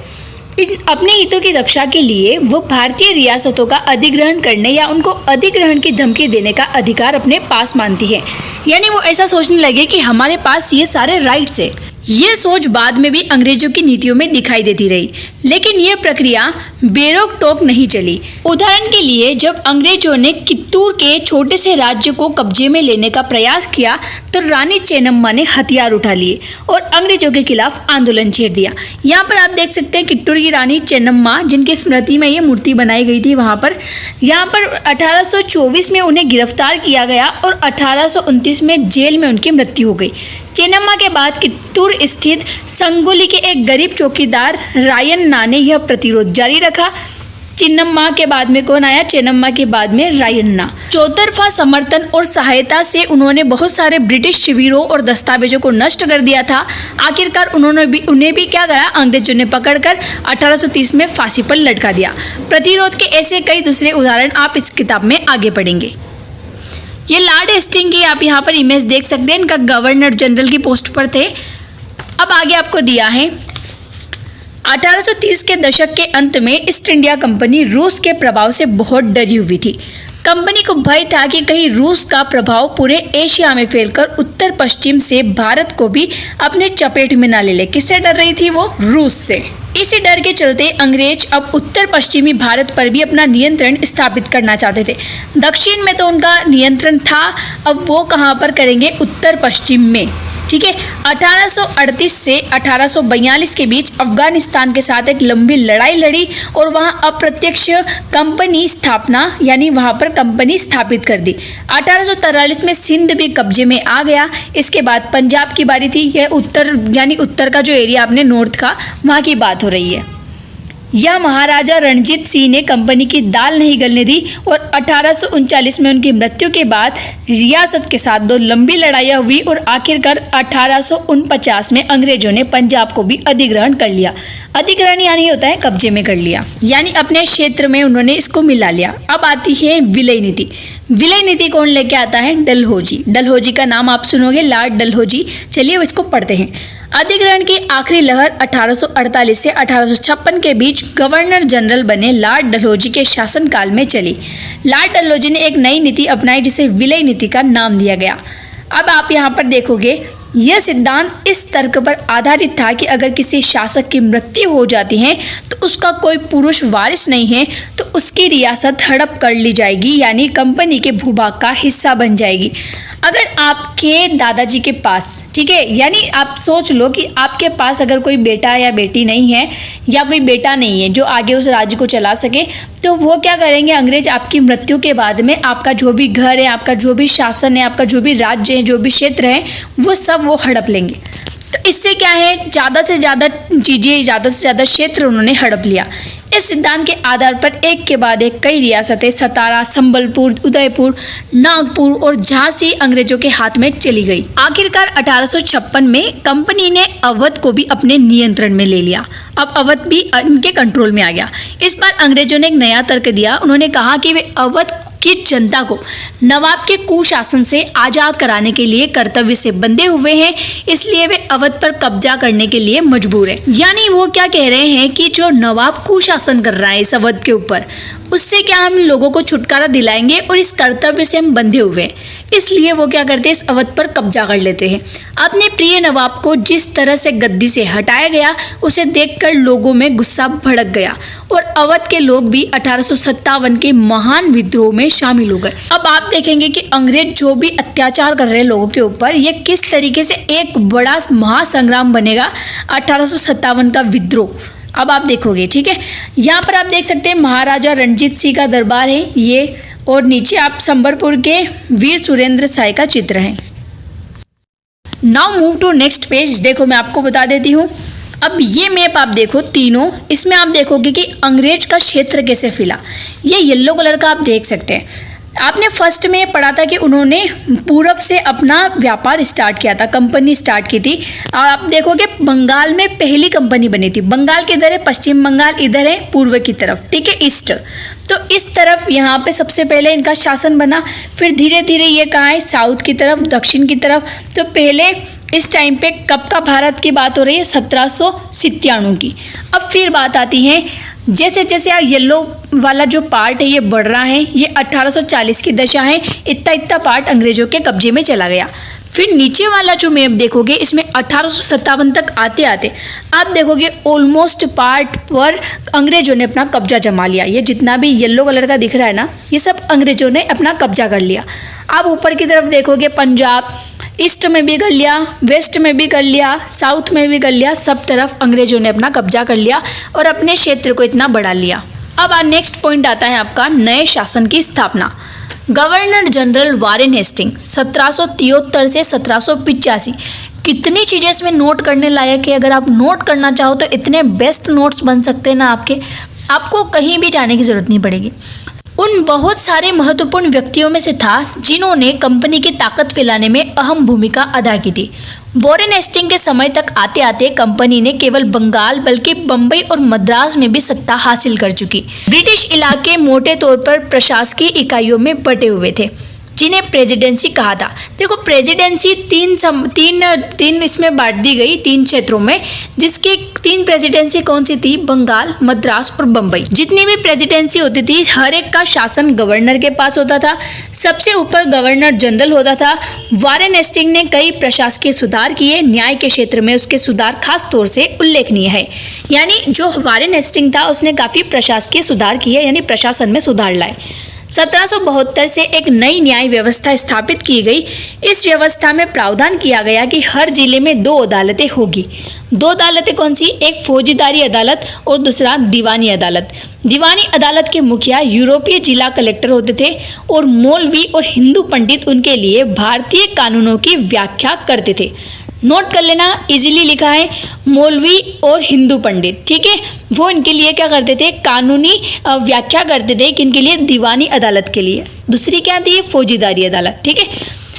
इस अपने हितों की रक्षा के लिए वो भारतीय रियासतों का अधिग्रहण करने या उनको अधिग्रहण की धमकी देने का अधिकार अपने पास मानती है। यानी वो ऐसा सोचने लगे कि हमारे पास ये सारे राइट्स है। ये सोच बाद में भी अंग्रेजों की नीतियों में दिखाई देती रही, लेकिन यह प्रक्रिया बेरोक टोक नहीं चली। उदाहरण के लिए, जब अंग्रेजों ने कित्तूर के छोटे से राज्य को कब्जे में लेने का प्रयास किया तो रानी चेन्नम्मा ने हथियार उठा लिए और अंग्रेजों के खिलाफ आंदोलन छेड़ दिया। यहाँ पर आप देख सकते हैं कित्तूर की रानी चेन्नम्मा, जिनकी स्मृति में ये मूर्ति बनाई गई थी वहाँ पर। यहाँ पर 1824 में उन्हें गिरफ्तार किया गया और 1829 में जेल में उनकी मृत्यु हो गई। चेन्नम्मा के बाद कित्तूर स्थित संगोली के एक गरीब चौकीदार रायन्ना ने यह प्रतिरोध जारी रखा। चेन्नम्मा के बाद में कौन आया? चेन्नम्मा के बाद में रायन्ना। चौतरफा समर्थन और सहायता से उन्होंने बहुत सारे ब्रिटिश शिविरों और दस्तावेजों को नष्ट कर दिया था। आखिरकार उन्हें भी क्या करा? अंग्रेजों ने पकड़कर 1830 में फांसी पर लटका दिया। प्रतिरोध के ऐसे कई दूसरे उदाहरण आप इस किताब में आगे पढ़ेंगे। ये लॉर्ड हेस्टिंग की आप यहाँ पर इमेज देख सकते हैं, इनका गवर्नर जनरल की पोस्ट पर थे। अब आगे आपको दिया है 1830 के दशक के अंत में ईस्ट इंडिया कंपनी रूस के प्रभाव से बहुत डरी हुई थी। कंपनी को भय था कि कहीं रूस का प्रभाव पूरे एशिया में फैलकर उत्तर पश्चिम से भारत को भी अपने चपेट में ना ले ले। किससे डर रही थी वो? रूस से। इसी डर के चलते अंग्रेज अब उत्तर पश्चिमी भारत पर भी अपना नियंत्रण स्थापित करना चाहते थे। दक्षिण में तो उनका नियंत्रण था, अब वो कहाँ पर करेंगे? उत्तर पश्चिम में। ठीक है। 1838 से 1842 के बीच अफगानिस्तान के साथ एक लंबी लड़ाई लड़ी और वहां अप्रत्यक्ष कंपनी स्थापना यानी वहां पर कंपनी स्थापित कर दी। 1843 में सिंध भी कब्जे में आ गया। इसके बाद पंजाब की बारी थी। यह उत्तर यानी उत्तर का जो एरिया आपने नॉर्थ का, वहां की बात हो रही है। यह महाराजा रणजीत सिंह ने कंपनी की दाल नहीं गलने दी और 1839 में उनकी मृत्यु के बाद रियासत के साथ दो लंबी लड़ाइयाँ हुई और आखिरकार 1849 में अंग्रेजों ने पंजाब को भी अधिग्रहण कर लिया। अधिग्रहण यानी होता है कब्जे में कर लिया, यानी अपने क्षेत्र में उन्होंने इसको मिला लिया। अब आती है विलय नीति। विलय नीति कौन लेके आता है? डलहौजी। डलहौजी का नाम आप सुनोगे, लॉर्ड डलहौजी। चलिए इसको पढ़ते हैं। अधिग्रहण की आखिरी लहर 1848 से 1856 के बीच गवर्नर जनरल बने लॉर्ड डलहौजी के शासनकाल में चली। लॉर्ड डलहौजी ने एक नई नीति अपनाई जिसे विलय नीति का नाम दिया गया। अब आप यहाँ पर देखोगे, यह सिद्धांत इस तर्क पर आधारित था कि अगर किसी शासक की मृत्यु हो जाती है तो उसका कोई पुरुष वारिस नहीं है तो उसकी रियासत हड़प कर ली जाएगी, यानी कंपनी के भूभाग का हिस्सा बन जाएगी। अगर आपके दादाजी के पास, ठीक है, यानी आप सोच लो कि आपके पास अगर कोई बेटा या बेटी नहीं है या कोई बेटा नहीं है जो आगे उस राज्य को चला सके, तो वो क्या करेंगे? अंग्रेज आपकी मृत्यु के बाद में आपका जो भी घर है, आपका जो भी शासन है, आपका जो भी राज्य है, जो भी क्षेत्र है, वो सब वो हड़प लेंगे। तो इससे क्या है? ज़्यादा से ज़्यादा चीज़ें, ज़्यादा से ज़्यादा क्षेत्र उन्होंने हड़प लिया। इस सिद्धांत के आधार पर एक के बाद एक कई रियासतें सतारा, संबलपुर, उदयपुर, नागपुर और झांसी अंग्रेजों के हाथ में चली गई। आखिरकार 1856 में कंपनी ने अवध को भी अपने नियंत्रण में ले लिया। अब अवध भी इनके कंट्रोल में आ गया। इस बार अंग्रेजों ने एक नया तर्क दिया। उन्होंने कहा कि वे अवध की जनता को नवाब के कुशासन से आज़ाद कराने के लिए कर्तव्य से बंधे हुए हैं, इसलिए वे अवध पर कब्जा करने के लिए मजबूर हैं। यानी वो क्या कह रहे हैं कि जो नवाब कुशासन कर रहा है इस अवध के ऊपर, उससे क्या हम लोगों को छुटकारा दिलाएंगे और इस कर्तव्य से हम बंधे हुए हैं, इसलिए वो क्या करते हैं, इस अवध पर कब्जा कर लेते हैं। अपने प्रिय नवाब को जिस तरह से गद्दी से हटाया गया उसे देखकर लोगों में गुस्सा भड़क गया और अवध के लोग भी 1857 के महान विद्रोह में शामिल हो गए। अब आप देखेंगे कि अंग्रेज जो भी अत्याचार कर रहे हैं लोगों के ऊपर, ये किस तरीके से एक बड़ा महासंग्राम बनेगा 1857 का विद्रोह। अब आप देखोगे, ठीक है। यहाँ पर आप देख सकते हैं महाराजा रणजीत सिंह का दरबार है ये, और नीचे आप संबलपुर के वीर सुरेंद्र साय का चित्र है। Now move to next page. देखो मैं आपको बता देती हूँ। अब ये मैप आप देखो तीनों, इसमें आप देखोगे कि अंग्रेज का क्षेत्र कैसे फैला। ये येलो कलर का आप देख सकते हैं। आपने फर्स्ट में पढ़ा था कि उन्होंने पूरब से अपना व्यापार स्टार्ट किया था, कंपनी स्टार्ट की थी। और आप देखोगे बंगाल में पहली कंपनी बनी थी। बंगाल किधर है, पश्चिम बंगाल इधर है पूर्व की तरफ, ठीक है, ईस्ट। तो इस तरफ यहाँ पे सबसे पहले इनका शासन बना, फिर धीरे धीरे ये कहाँ है, साउथ की तरफ, दक्षिण की तरफ। तो पहले इस टाइम पे कब का भारत की बात हो रही है, 1797 की। अब फिर बात आती है, जैसे जैसे येलो वाला जो पार्ट है ये बढ़ रहा है, ये 1840 की दशा है, इतना इतना पार्ट अंग्रेजों के कब्जे में चला गया। फिर नीचे वाला जो मैप देखोगे इसमें 1857 तक आते आते आप देखोगे ऑलमोस्ट पार्ट पर अंग्रेजों ने अपना कब्जा जमा लिया। ये जितना भी येलो कलर का दिख रहा है ना, ये सब अंग्रेजों ने अपना कब्जा कर लिया। आप ऊपर की तरफ देखोगे पंजाब, ईस्ट में भी कर लिया, वेस्ट में भी कर लिया, साउथ में भी कर लिया, सब तरफ अंग्रेजों ने अपना कब्जा कर लिया और अपने क्षेत्र को इतना बढ़ा लिया। अब नेक्स्ट पॉइंट आता है आपका नए शासन की स्थापना। गवर्नर जनरल वारेन हेस्टिंग 1773 से 1785। कितनी चीज़ें इसमें नोट करने लायक है। अगर आप नोट करना चाहो तो इतने बेस्ट नोट्स बन सकते हैं ना आपके, आपको कहीं भी जाने की ज़रूरत नहीं पड़ेगी। उन बहुत सारे महत्वपूर्ण व्यक्तियों में से था जिन्होंने कंपनी की ताकत फैलाने में अहम भूमिका अदा की थी। वॉरेन हेस्टिंग के समय तक आते आते कंपनी ने केवल बंगाल बल्कि बम्बई और मद्रास में भी सत्ता हासिल कर चुकी। ब्रिटिश इलाके मोटे तौर पर प्रशासकीय इकाइयों में बटे हुए थे जिन्हें प्रेसिडेंसी कहा था। देखो प्रेसिडेंसी तीन इसमें बांट दी गई, 3 क्षेत्रों में, जिसकी 3 प्रेसिडेंसी कौन सी थी, बंगाल, मद्रास और बम्बई। जितनी भी प्रेसिडेंसी होती थी हर एक का शासन गवर्नर के पास होता था। सबसे ऊपर गवर्नर जनरल होता था। वारेन हेस्टिंग ने कई प्रशासकीय सुधार किए। न्याय के क्षेत्र में उसके सुधार खास तौर से उल्लेखनीय है। यानी जो वारेन हेस्टिंग था उसने काफ़ी प्रशासकीय सुधार किए, यानी प्रशासन में सुधार लाए। 1772 से एक नई न्याय व्यवस्था स्थापित की गई। इस व्यवस्था में प्रावधान किया गया कि हर जिले में 2 अदालतें होगी। 2 अदालतें कौन सी, एक फौजदारी अदालत और दूसरा दीवानी अदालत। दीवानी अदालत के मुखिया यूरोपीय जिला कलेक्टर होते थे और मौलवी और हिंदू पंडित उनके लिए भारतीय कानूनों की व्याख्या करते थे। नोट कर लेना, इजीली लिखा है, मौलवी और हिंदू पंडित, ठीक है। वो इनके लिए क्या करते थे, कानूनी व्याख्या करते थे कि इनके लिए दीवानी अदालत के लिए। दूसरी क्या थी, फौजदारी अदालत, ठीक है।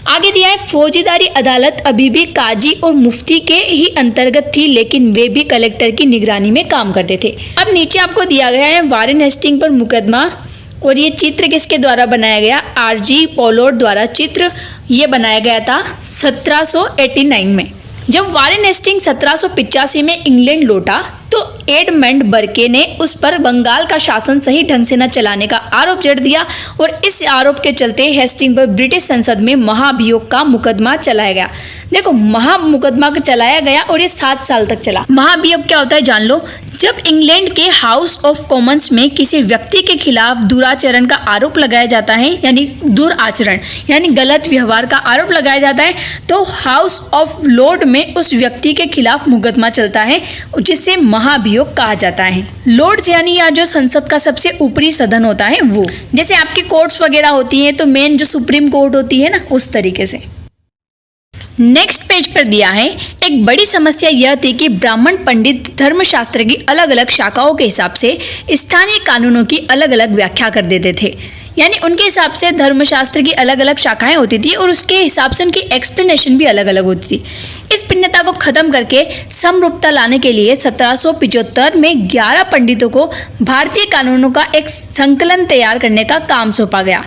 आगे दिया है फौजदारी अदालत अभी भी काजी और मुफ्ती के ही अंतर्गत थी, लेकिन वे भी कलेक्टर की निगरानी में काम करते थे। अब नीचे आपको दिया गया है वारेन हेस्टिंग पर मुकदमा, और ये चित्र किसके द्वारा बनाया गया, आरजी पोलोड द्वारा चित्र ये बनाया गया था 1789 में। जब वारेन हेस्टिंग 1785 में इंग्लैंड लौटा तो एडमंड बर्के ने उस पर बंगाल का शासन सही ढंग से न चलाने का आरोप जड़ दिया और इस आरोप के चलते हेस्टिंग पर ब्रिटिश संसद में महाभियोग का मुकदमा चलाया गया। देखो महामुकदमा चलाया गया और ये 7 साल तक चला। महाभियोग क्या होता है जान लो। जब इंग्लैंड के हाउस ऑफ कॉमन्स में किसी व्यक्ति के खिलाफ दुराचरण का आरोप लगाया जाता है, यानी दुराचरण यानी गलत व्यवहार का आरोप लगाया जाता है, तो हाउस ऑफ लॉर्ड में उस व्यक्ति के खिलाफ मुकदमा चलता है जिसे महाभियोग कहा जाता है। लॉर्ड्स यानी या जो संसद का सबसे ऊपरी सदन होता है वो, जैसे आपकी कोर्ट्स वगैरह होती हैं तो मेन जो सुप्रीम कोर्ट होती है ना, उस तरीके से। नेक्स्ट पेज पर दिया है, एक बड़ी समस्या यह थी कि ब्राह्मण पंडित धर्मशास्त्र की अलग अलग शाखाओं के हिसाब से स्थानीय कानूनों की अलग अलग व्याख्या कर देते थे। यानी उनके हिसाब से धर्मशास्त्र की अलग अलग शाखाएं होती थी और उसके हिसाब से उनकी एक्सप्लेनेशन भी अलग अलग होती थी। इस भिन्नता को खत्म करके समरूपता लाने के लिए 1775 में 11 पंडितों को भारतीय कानूनों का एक संकलन तैयार करने का काम सौंपा गया।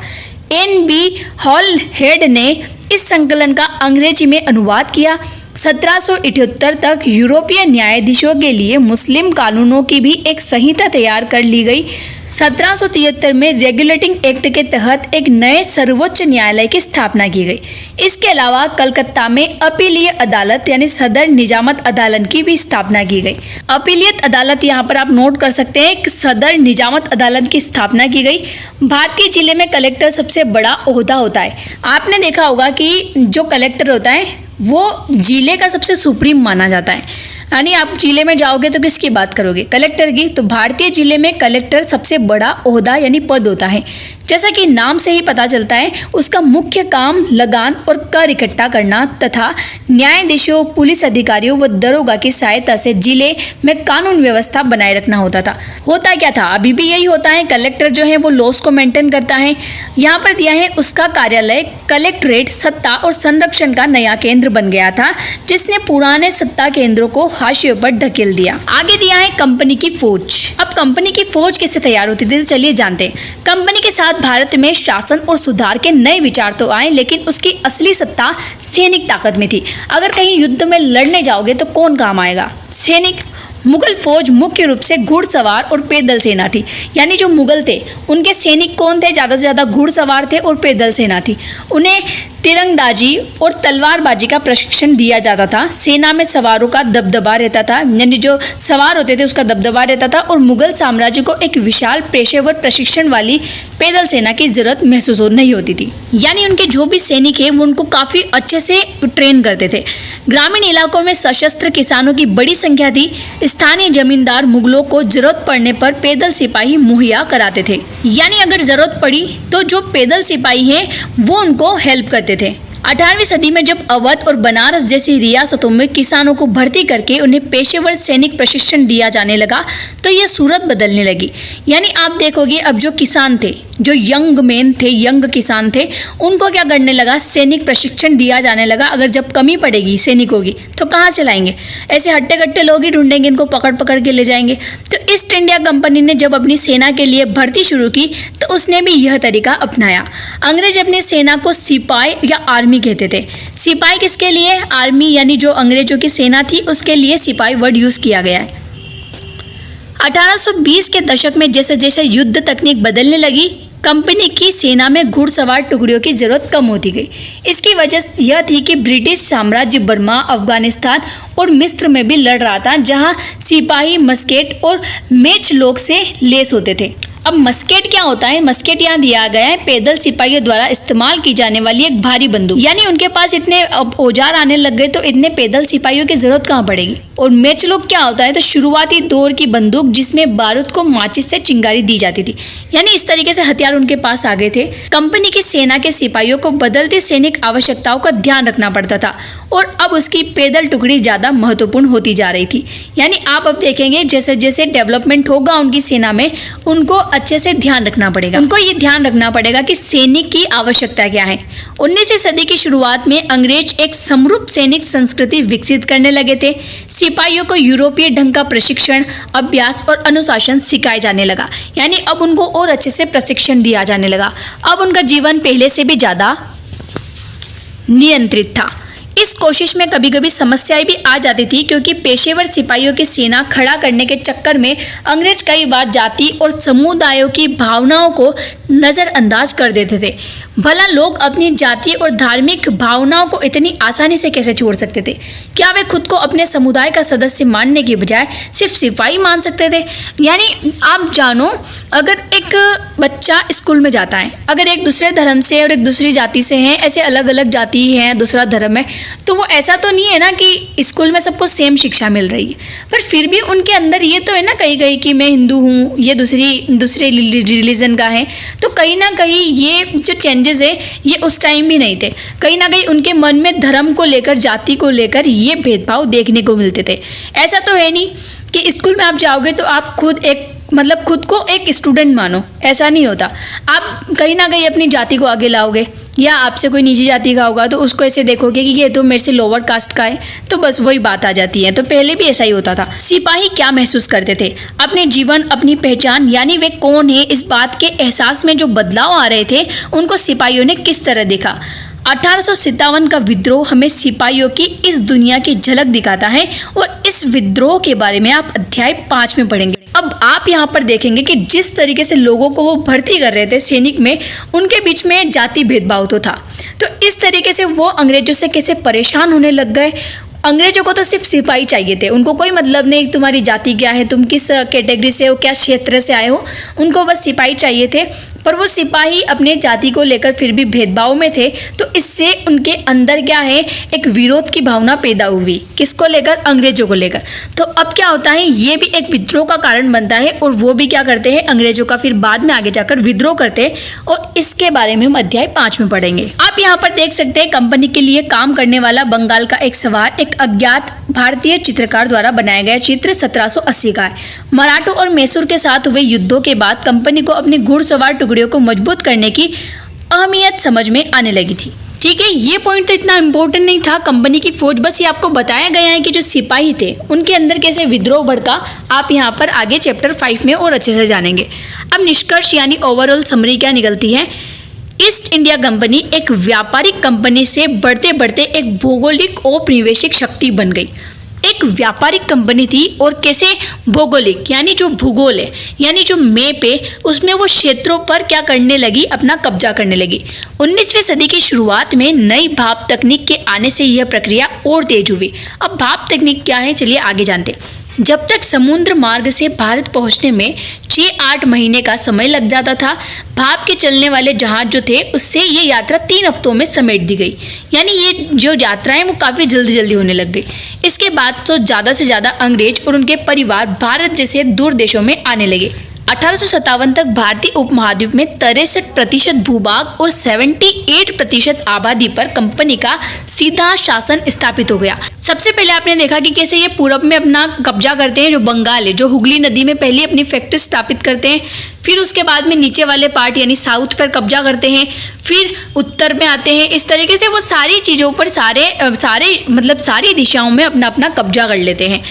N.B. हॉलहेड ने इस संकलन का अंग्रेजी में अनुवाद किया। 1778 तक यूरोपीय न्यायाधीशों के लिए मुस्लिम कानूनों की भी एक संहिता तैयार कर ली गई। 1773 में रेगुलेटिंग एक्ट के तहत एक नए सर्वोच्च न्यायालय की स्थापना की गई। इसके अलावा कलकत्ता में अपीलीय अदालत यानी सदर निजामत अदालत की भी स्थापना की गई। अपीलियत अदालत यहाँ पर आप नोट कर सकते हैं, सदर निजामत अदालत की स्थापना की गई। भारतीय जिले में कलेक्टर सबसे बड़ा ओहदा होता है। आपने देखा होगा कि जो कलेक्टर होता है वो जिले का सबसे सुप्रीम माना जाता है। यानी आप जिले में जाओगे तो किसकी बात करोगे? कलेक्टर की। तो भारतीय जिले में कलेक्टर सबसे बड़ा ओहदा यानी पद होता है। जैसा कि नाम से ही पता चलता है, उसका मुख्य काम लगान और कर इकट्ठा करना तथा न्यायाधीशों, पुलिस अधिकारियों व दरोगा की सहायता से जिले में कानून व्यवस्था बनाए रखना होता था। होता क्या था? अभी भी यही होता है। कलेक्टर जो है वो लॉस को मेंटेन करता है। यहाँ पर दिया है उसका कार्यालय कलेक्ट्रेट सत्ता और संरक्षण का नया केंद्र बन गया था, जिसने पुराने सत्ता केंद्रों को हाशिए पर ढकेल दिया। आगे दिया है कंपनी की फौज। अब कंपनी की फौज कैसे तैयार होती थी, तो चलिए जानते हैं। कंपनी के साथ भारत में शासन और सुधार के नए विचार तो आए, लेकिन उसकी असली सत्ता सैनिक ताकत में थी। अगर कहीं युद्ध में लड़ने जाओगे तो कौन काम आएगा? सैनिक। मुगल फौज मुख्य रूप से घुड़सवार और पैदल सेना थी। यानी जो मुगल थे उनके सैनिक कौन थे? ज़्यादा से ज़्यादा घुड़सवार थे और पैदल सेना थी। उन्हें तीरंदाजी और तलवारबाजी का प्रशिक्षण दिया जाता था। सेना में सवारों का दबदबा रहता था, यानी जो सवार होते थे उसका दबदबा रहता था। और मुगल साम्राज्य को एक विशाल पेशेवर प्रशिक्षण वाली पैदल सेना की जरूरत महसूस नहीं होती थी। यानी उनके जो भी सैनिक हैं वो उनको काफ़ी अच्छे से ट्रेन करते थे। ग्रामीण इलाकों में सशस्त्र किसानों की बड़ी संख्या थी। स्थानीय जमींदार मुगलों को जरूरत पड़ने पर पैदल सिपाही मुहैया कराते थे। यानी अगर जरूरत पड़ी तो जो पैदल सिपाही हैं वो उनको हेल्प करते थे। 18वीं सदी में जब अवध और बनारस जैसी रियासतों में किसानों को भर्ती करके उन्हें पेशेवर सैनिक प्रशिक्षण दिया जाने लगा तो यह सूरत बदलने लगी। यानी आप देखोगे अब जो किसान थे, जो यंग मैन थे, यंग किसान थे, उनको क्या करने लगा? सैनिक प्रशिक्षण दिया जाने लगा। अगर जब कमी पड़ेगी सैनिकों की तो कहाँ से लाएंगे? ऐसे हट्टे कट्टे लोग ही ढूंढेंगे, इनको पकड़ पकड़ के ले जाएंगे। तो ईस्ट इंडिया कंपनी ने जब अपनी सेना के लिए भर्ती शुरू की तो उसने भी यह तरीका अपनाया। अंग्रेज अपनी सेना को सिपाही या आर्मी कहते थे। सिपाही किसके लिए? आर्मी, यानी जो अंग्रेजों की सेना थी उसके लिए सिपाही वर्ड यूज किया गया है। 1820 के दशक में जैसे जैसे युद्ध तकनीक बदलने लगी, कंपनी की सेना में घुड़सवार टुकड़ियों की जरूरत कम होती गई। इसकी वजह यह थी कि ब्रिटिश साम्राज्य बर्मा, अफगानिस्तान और मिस्र में भी लड़ रहा था, जहां सिपाही मस्केट और मैच लोग से लेस होते थे। अब मस्केट क्या होता है? मस्केट यहाँ दिया गया है पैदल सिपाहियों द्वारा इस्तेमाल की जाने वाली एक भारी बंदूक। यानी उनके पास इतने औजार आने लग गए तो इतने पैदल सिपाहियों की जरूरत कहाँ पड़ेगी। और मैच लोग क्या होता है? तो शुरुआती दौर की बंदूक जिसमें बारूद को माचिस से चिंगारी दी जाती थी। यानी इस तरीके से हथियार उनके पास आ गए थे। कंपनी की सेना के सिपाहियों को बदलती सैनिक आवश्यकताओं का ध्यान रखना पड़ता था और अब उसकी पैदल टुकड़ी ज्यादा महत्वपूर्ण होती जा रही थी। यानी आप अब देखेंगे जैसे जैसे डेवलपमेंट होगा उनकी सेना में, उनको अच्छे से ध्यान रखना पड़ेगा। उनको ये ध्यान रखना पड़ेगा कि सैनिक की आवश्यकता क्या है। 19वीं सदी की शुरुआत में अंग्रेज एक समरूप सैनिक संस्कृति विकसित करने लगे थे। सिपाहियों को यूरोपीय ढंग का प्रशिक्षण, अभ्यास और अनुशासन सिखाया जाने लगा। यानी अब उनको और अच्छे से प्रशिक्षण दिया जाने लगा। अब उनका जीवन पहले से भी ज्यादा नियंत्रित था। इस कोशिश में कभी कभी समस्याएं भी आ जाती थी, क्योंकि पेशेवर सिपाहियों की सेना खड़ा करने के चक्कर में अंग्रेज कई बार जाति और समुदायों की भावनाओं को नज़रअंदाज कर देते थे। भला लोग अपनी जाति और धार्मिक भावनाओं को इतनी आसानी से कैसे छोड़ सकते थे? क्या वे खुद को अपने समुदाय का सदस्य मानने के बजाय सिर्फ सिपाही मान सकते थे? यानी आप जानो, अगर एक बच्चा स्कूल में जाता है, अगर एक दूसरे धर्म से और एक दूसरी जाति से हैं, ऐसे अलग अलग जाति है, दूसरा धर्म है, तो वो ऐसा तो नहीं है ना कि स्कूल में सबको सेम शिक्षा मिल रही है, पर फिर भी उनके अंदर ये तो है ना कहीं कि मैं हिंदू हूँ, ये दूसरे रिलीजन का है। तो कहीं ना कहीं ये जो चेंजेस है ये उस टाइम भी नहीं थे। कहीं ना कहीं उनके मन में धर्म को लेकर, जाति को लेकर ये भेदभाव देखने को मिलते थे। ऐसा तो है नहीं कि स्कूल में आप जाओगे तो आप खुद को एक स्टूडेंट मानो, ऐसा नहीं होता। आप कहीं ना कहीं अपनी जाति को आगे लाओगे, या आपसे कोई निजी जाति का होगा तो उसको ऐसे देखोगे कि ये तो मेरे से लोअर कास्ट का है, तो बस वही बात आ जाती है। तो पहले भी ऐसा ही होता था। सिपाही क्या महसूस करते थे? अपने जीवन, अपनी पहचान यानी वे कौन है, इस बात के एहसास में जो बदलाव आ रहे थे उनको सिपाहियों ने किस तरह देखा। 1857 का विद्रोह हमें सिपाहियों की इस दुनिया की झलक दिखाता है और इस विद्रोह के बारे में आप अध्याय 5 में पढ़ेंगे। अब आप यहाँ पर देखेंगे कि जिस तरीके से लोगों को वो भर्ती कर रहे थे सैनिक में, उनके बीच में जाति भेदभाव तो था। तो इस तरीके से वो अंग्रेजों से कैसे परेशान होने लग गए। अंग्रेजों को तो सिर्फ सिपाही चाहिए थे, उनको कोई मतलब नहीं तुम्हारी जाति क्या है, तुम किस कैटेगरी से हो, क्या क्षेत्र से आए हो, उनको बस सिपाही चाहिए थे। पर वो सिपाही अपने जाति को लेकर फिर भी भेदभाव में थे। तो इससे उनके अंदर क्या है, एक विरोध की भावना पैदा हुई। किसको लेकर? अंग्रेजों को लेकर। तो अब क्या होता है, ये भी एक विद्रोह का कारण बनता है और वो भी क्या करते हैं, अंग्रेजों का फिर बाद में आगे जाकर विद्रोह करते हैं और इसके बारे में हम अध्याय 5 में पढ़ेंगे। आप यहाँ पर देख सकते हैं कंपनी के लिए काम करने वाला बंगाल का एक सवार एक अज्ञात भारतीय चित्रकार द्वारा बनाया गया चित्र 1780 का है। मराठों और मैसूर के साथ हुए युद्धों के बाद कंपनी को अपनी घुड़सवार टुकड़ियों को मजबूत करने की अहमियत समझ में आने लगी थी। ठीक है, ये पॉइंट तो इतना इम्पोर्टेंट नहीं था कंपनी की फौज, बस ये आपको बताया गया है कि जो सिपाही थे उनके अंदर कैसे विद्रोह भड़का। आप यहाँ पर आगे चैप्टर 5 में और अच्छे से जानेंगे। अब निष्कर्ष यानी ओवरऑल समरी क्या निकलती है? ईस्ट इंडिया कंपनी एक व्यापारिक कंपनी से बढ़ते बढ़ते एक भौगोलिक औपनिवेशिक शक्ति बन गई। एक व्यापारिक कंपनी थी और कैसे भौगोलिक यानी जो भूगोल है, यानी जो मैप है, उसमें वो क्षेत्रों पर क्या करने लगी, अपना कब्जा करने लगी। 19वीं सदी की शुरुआत में नई भाप तकनीक के आने से यह प्रक्रिया और तेज हुई। अब भाप तकनीक क्या है, चलिए आगे जानते हैं। जब तक समुद्र मार्ग से भारत पहुंचने में 6-8 महीने का समय लग जाता था, भाप के चलने वाले जहाज जो थे उससे ये यात्रा 3 हफ्तों में समेट दी गई। यानी ये जो यात्रा है वो काफ़ी जल्दी जल्दी होने लग गई। इसके बाद तो ज़्यादा से ज़्यादा अंग्रेज और उनके परिवार भारत जैसे दूर देशों में आने लगे। 1857 तक भारतीय उपमहाद्वीप में 63% भूभाग और 78% आबादी पर कंपनी का सीधा शासन स्थापित हो गया। सबसे पहले आपने देखा कि कैसे ये पूरब में अपना कब्जा करते हैं, जो बंगाल है, जो हुगली नदी में पहले अपनी फैक्ट्री स्थापित करते हैं, फिर उसके बाद में नीचे वाले पार्ट यानी साउथ पर कब्जा करते हैं, फिर उत्तर में आते हैं। इस तरीके से वो सारी चीज़ों पर सारी दिशाओं में अपना अपना कब्जा कर लेते हैं।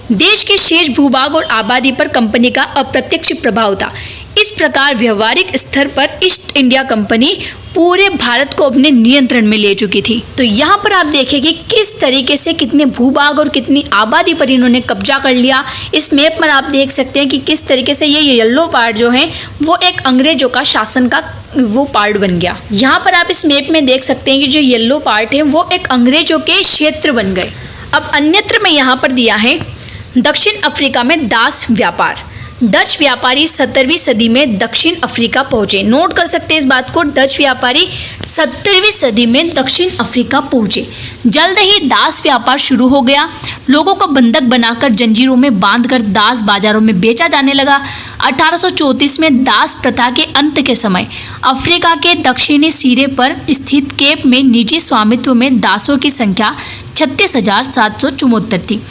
देश के शेष भूभाग और आबादी पर कंपनी का अप्रत्यक्ष प्रभाव था। इस प्रकार व्यवहारिक स्तर पर ईस्ट इंडिया कंपनी पूरे भारत को अपने नियंत्रण में ले चुकी थी। तो यहाँ पर आप देखेंगे किस तरीके से कितने भूभाग और कितनी आबादी पर इन्होंने कब्जा कर लिया। इस मैप पर आप देख सकते हैं कि किस तरीके से ये येलो पार्ट जो है वो एक अंग्रेजों का शासन का वो पार्ट बन गया। यहाँ पर आप इस मैप में देख सकते हैं कि जो येलो पार्ट है वो एक अंग्रेजों के क्षेत्र बन गए। अब अन्यत्र में यहाँ पर दिया है दक्षिण अफ्रीका में दास व्यापार। डच व्यापारी 17वीं सदी में दक्षिण अफ्रीका पहुंचे। नोट कर सकते हैं इस बात को, डच व्यापारी 17वीं सदी में दक्षिण अफ्रीका पहुंचे। जल्द ही दास व्यापार शुरू हो गया। लोगों को बंधक बनाकर जंजीरों में बांधकर दास बाजारों में बेचा जाने लगा। 1834 में दास प्रथा के अंत के समय अफ्रीका के दक्षिणी सिरे पर स्थित केप में निजी स्वामित्व में दासों की संख्या 36,774 थी।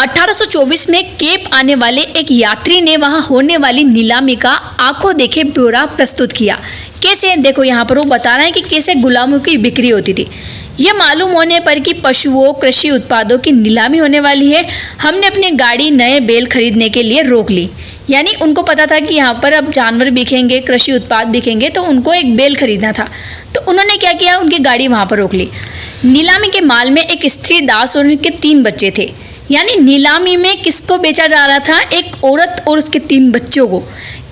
1824 में केप आने वाले एक यात्री ने वहां होने वाली नीलामी का आंखों देखे ब्यौरा प्रस्तुत किया। कैसे, देखो यहाँ पर वो बता रहे हैं कि कैसे गुलामों की बिक्री होती थी। यह मालूम होने पर कि पशुओं, कृषि उत्पादों की नीलामी होने वाली है, हमने अपनी गाड़ी नए बैल खरीदने के लिए रोक ली। यानी उनको पता था कि यहाँ पर अब जानवर बिकेंगे, कृषि उत्पाद बिकेंगे, तो उनको एक बैल खरीदना था। तो उन्होंने क्या किया, उनकी गाड़ी वहाँ पर रोक ली। नीलामी के माल में एक स्त्री दास और उनके 3 बच्चे थे। यानी नीलामी में किसको बेचा जा रहा था, एक औरत और उसके 3 बच्चों को।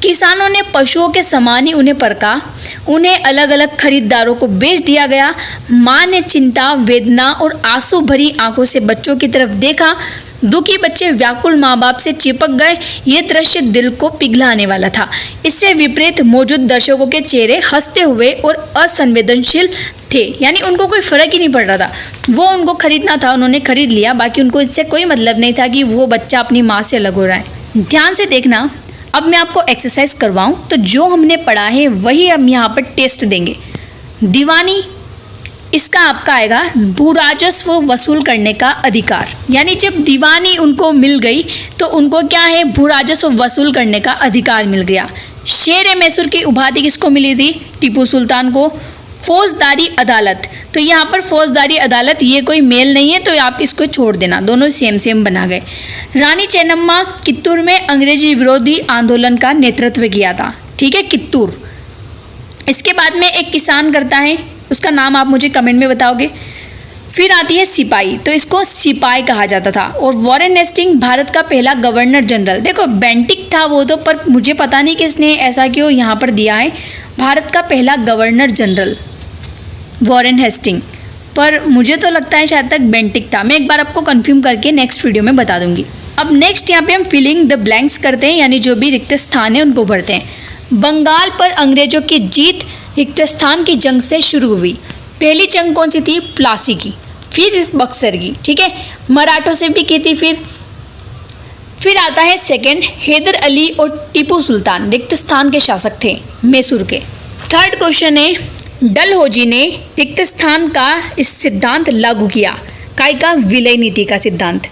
किसानों ने पशुओं के समान ही उन्हें परखा, उन्हें अलग अलग खरीदारों को बेच दिया गया। माँ ने चिंता, वेदना और आंसू भरी आंखों से बच्चों की तरफ देखा। दुखी बच्चे व्याकुल माँ बाप से चिपक गए। ये दृश्य दिल को पिघलाने वाला था। इससे विपरीत मौजूद दर्शकों के चेहरे हंसते हुए और असंवेदनशील थे। यानी उनको कोई फर्क ही नहीं पड़ रहा था, वो उनको खरीदना था, उन्होंने खरीद लिया, बाकी उनको इससे कोई मतलब नहीं था कि वो बच्चा अपनी माँ से अलग हो रहा है। ध्यान से देखना, अब मैं आपको एक्सरसाइज करवाऊं तो जो हमने पढ़ा है वही हम यहाँ पर टेस्ट देंगे। दीवानी, इसका आपका आएगा भूराजस्व वसूल करने का अधिकार। यानी जब दीवानी उनको मिल गई तो उनको क्या है, भूराजस्व वसूल करने का अधिकार मिल गया। शेर मैसूर की उपाधि किसको मिली थी, टीपू सुल्तान को। फौजदारी अदालत, तो यहाँ पर फौजदारी अदालत ये कोई मेल नहीं है, तो आप इसको छोड़ देना, दोनों सेम सेम बना गए। रानी चेन्नम्मा कित्तूर में अंग्रेजी विरोधी आंदोलन का नेतृत्व किया था, ठीक है, कित्तूर। इसके बाद में एक किसान करता है, उसका नाम आप मुझे कमेंट में बताओगे। फिर आती है सिपाही, तो इसको सिपाही कहा जाता था। और वॉरेन हेस्टिंग भारत का पहला गवर्नर जनरल, देखो बेंटिक था वो तो, पर मुझे पता नहीं कि इसने ऐसा क्यों यहाँ पर दिया है, भारत का पहला गवर्नर जनरल वॉरेन हेस्टिंग, पर मुझे तो लगता है शायद तक बेंटिक था। मैं एक बार आपको कंफर्म करके नेक्स्ट वीडियो में बता दूंगी। अब नेक्स्ट यहाँ पे हम फिलिंग द ब्लैंक्स करते हैं, यानी जो भी रिक्त स्थान है उनको भरते हैं। बंगाल पर अंग्रेजों की जीत रिक्त स्थान की जंग से शुरू हुई। पहली जंग कौन सी थी? प्लासी की, फिर बक्सर की, ठीक है, मराठों से भी की थी। फिर आता है सेकंड, हैदर अली और टीपू सुल्तान रिक्त स्थान के शासक थे, मैसूर के। थर्ड क्वेश्चन है, डलहौजी ने रिक्त स्थान का इस सिद्धांत लागू किया, काय का विलय नीति का सिद्धांत।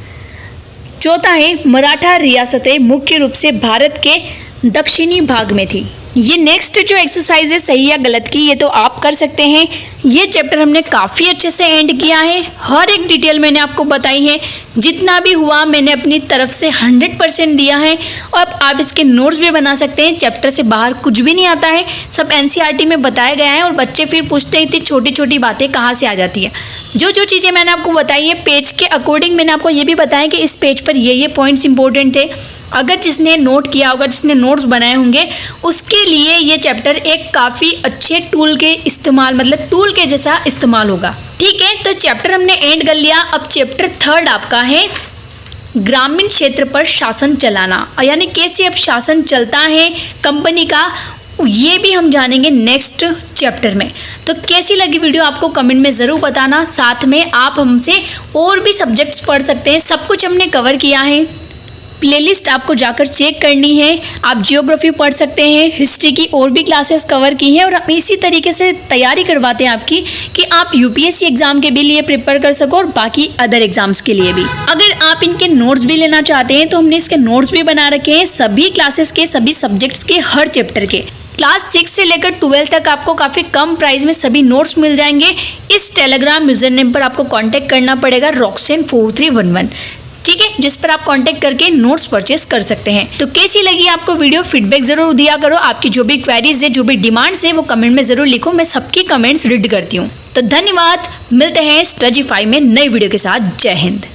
चौथा है, मराठा रियासतें मुख्य रूप से भारत के दक्षिणी भाग में थी। ये नेक्स्ट जो एक्सरसाइज है सही या गलत की, ये तो आप कर सकते हैं। ये चैप्टर हमने काफ़ी अच्छे से एंड किया है, हर एक डिटेल मैंने आपको बताई है, जितना भी हुआ मैंने अपनी तरफ से 100% दिया है। और अब आप इसके नोट्स भी बना सकते हैं, चैप्टर से बाहर कुछ भी नहीं आता है, सब NCERT में बताया गया है। और बच्चे फिर पूछते हैं इतनी छोटी छोटी बातें कहाँ से आ जाती है। जो जो चीज़ें मैंने आपको बताई है पेज के अकॉर्डिंग, मैंने आपको ये भी बताया कि इस पेज पर ये पॉइंट्स इंपॉर्टेंट थे। अगर जिसने नोट किया होगा, जिसने नोट्स बनाए होंगे, उसके लिए ये चैप्टर एक काफ़ी अच्छे टूल के इस्तेमाल, मतलब टूल के जैसा इस्तेमाल होगा, ठीक है। तो चैप्टर हमने एंड कर लिया। अब चैप्टर थर्ड आपका है ग्रामीण क्षेत्र पर शासन चलाना, यानी कैसे अब शासन चलता है कंपनी का, ये भी हम जानेंगे नेक्स्ट चैप्टर में। तो कैसी लगी वीडियो आपको कमेंट में ज़रूर बताना। साथ में आप हमसे और भी सब्जेक्ट्स पढ़ सकते हैं, सब कुछ हमने कवर किया है। प्लेलिस्ट आपको जाकर चेक करनी है, आप जियोग्राफी पढ़ सकते हैं, हिस्ट्री की और भी क्लासेस कवर की हैं। और हम इसी तरीके से तैयारी करवाते हैं आपकी कि आप UPSC एग्ज़ाम के भी लिए प्रिपेयर कर सको और बाकी अदर एग्जाम्स के लिए भी। अगर आप इनके नोट्स भी लेना चाहते हैं तो हमने इसके नोट्स भी बना रखे हैं, सभी क्लासेस के, सभी सब्जेक्ट्स के, हर चैप्टर के। क्लास 6 से लेकर 12 तक आपको काफ़ी कम प्राइस में सभी नोट्स मिल जाएंगे। इस टेलीग्राम यूजर नेम पर आपको कांटेक्ट करना पड़ेगा, roxen4311, ठीक है, जिस पर आप कांटेक्ट करके नोट्स परचेस कर सकते हैं। तो कैसी लगी आपको वीडियो, फीडबैक जरूर दिया करो। आपकी जो भी क्वेरीज है, जो भी डिमांड्स है, वो कमेंट में जरूर लिखो, मैं सबकी कमेंट्स रीड करती हूँ। तो धन्यवाद, मिलते हैं स्टडीफाई में नई वीडियो के साथ। जय हिंद।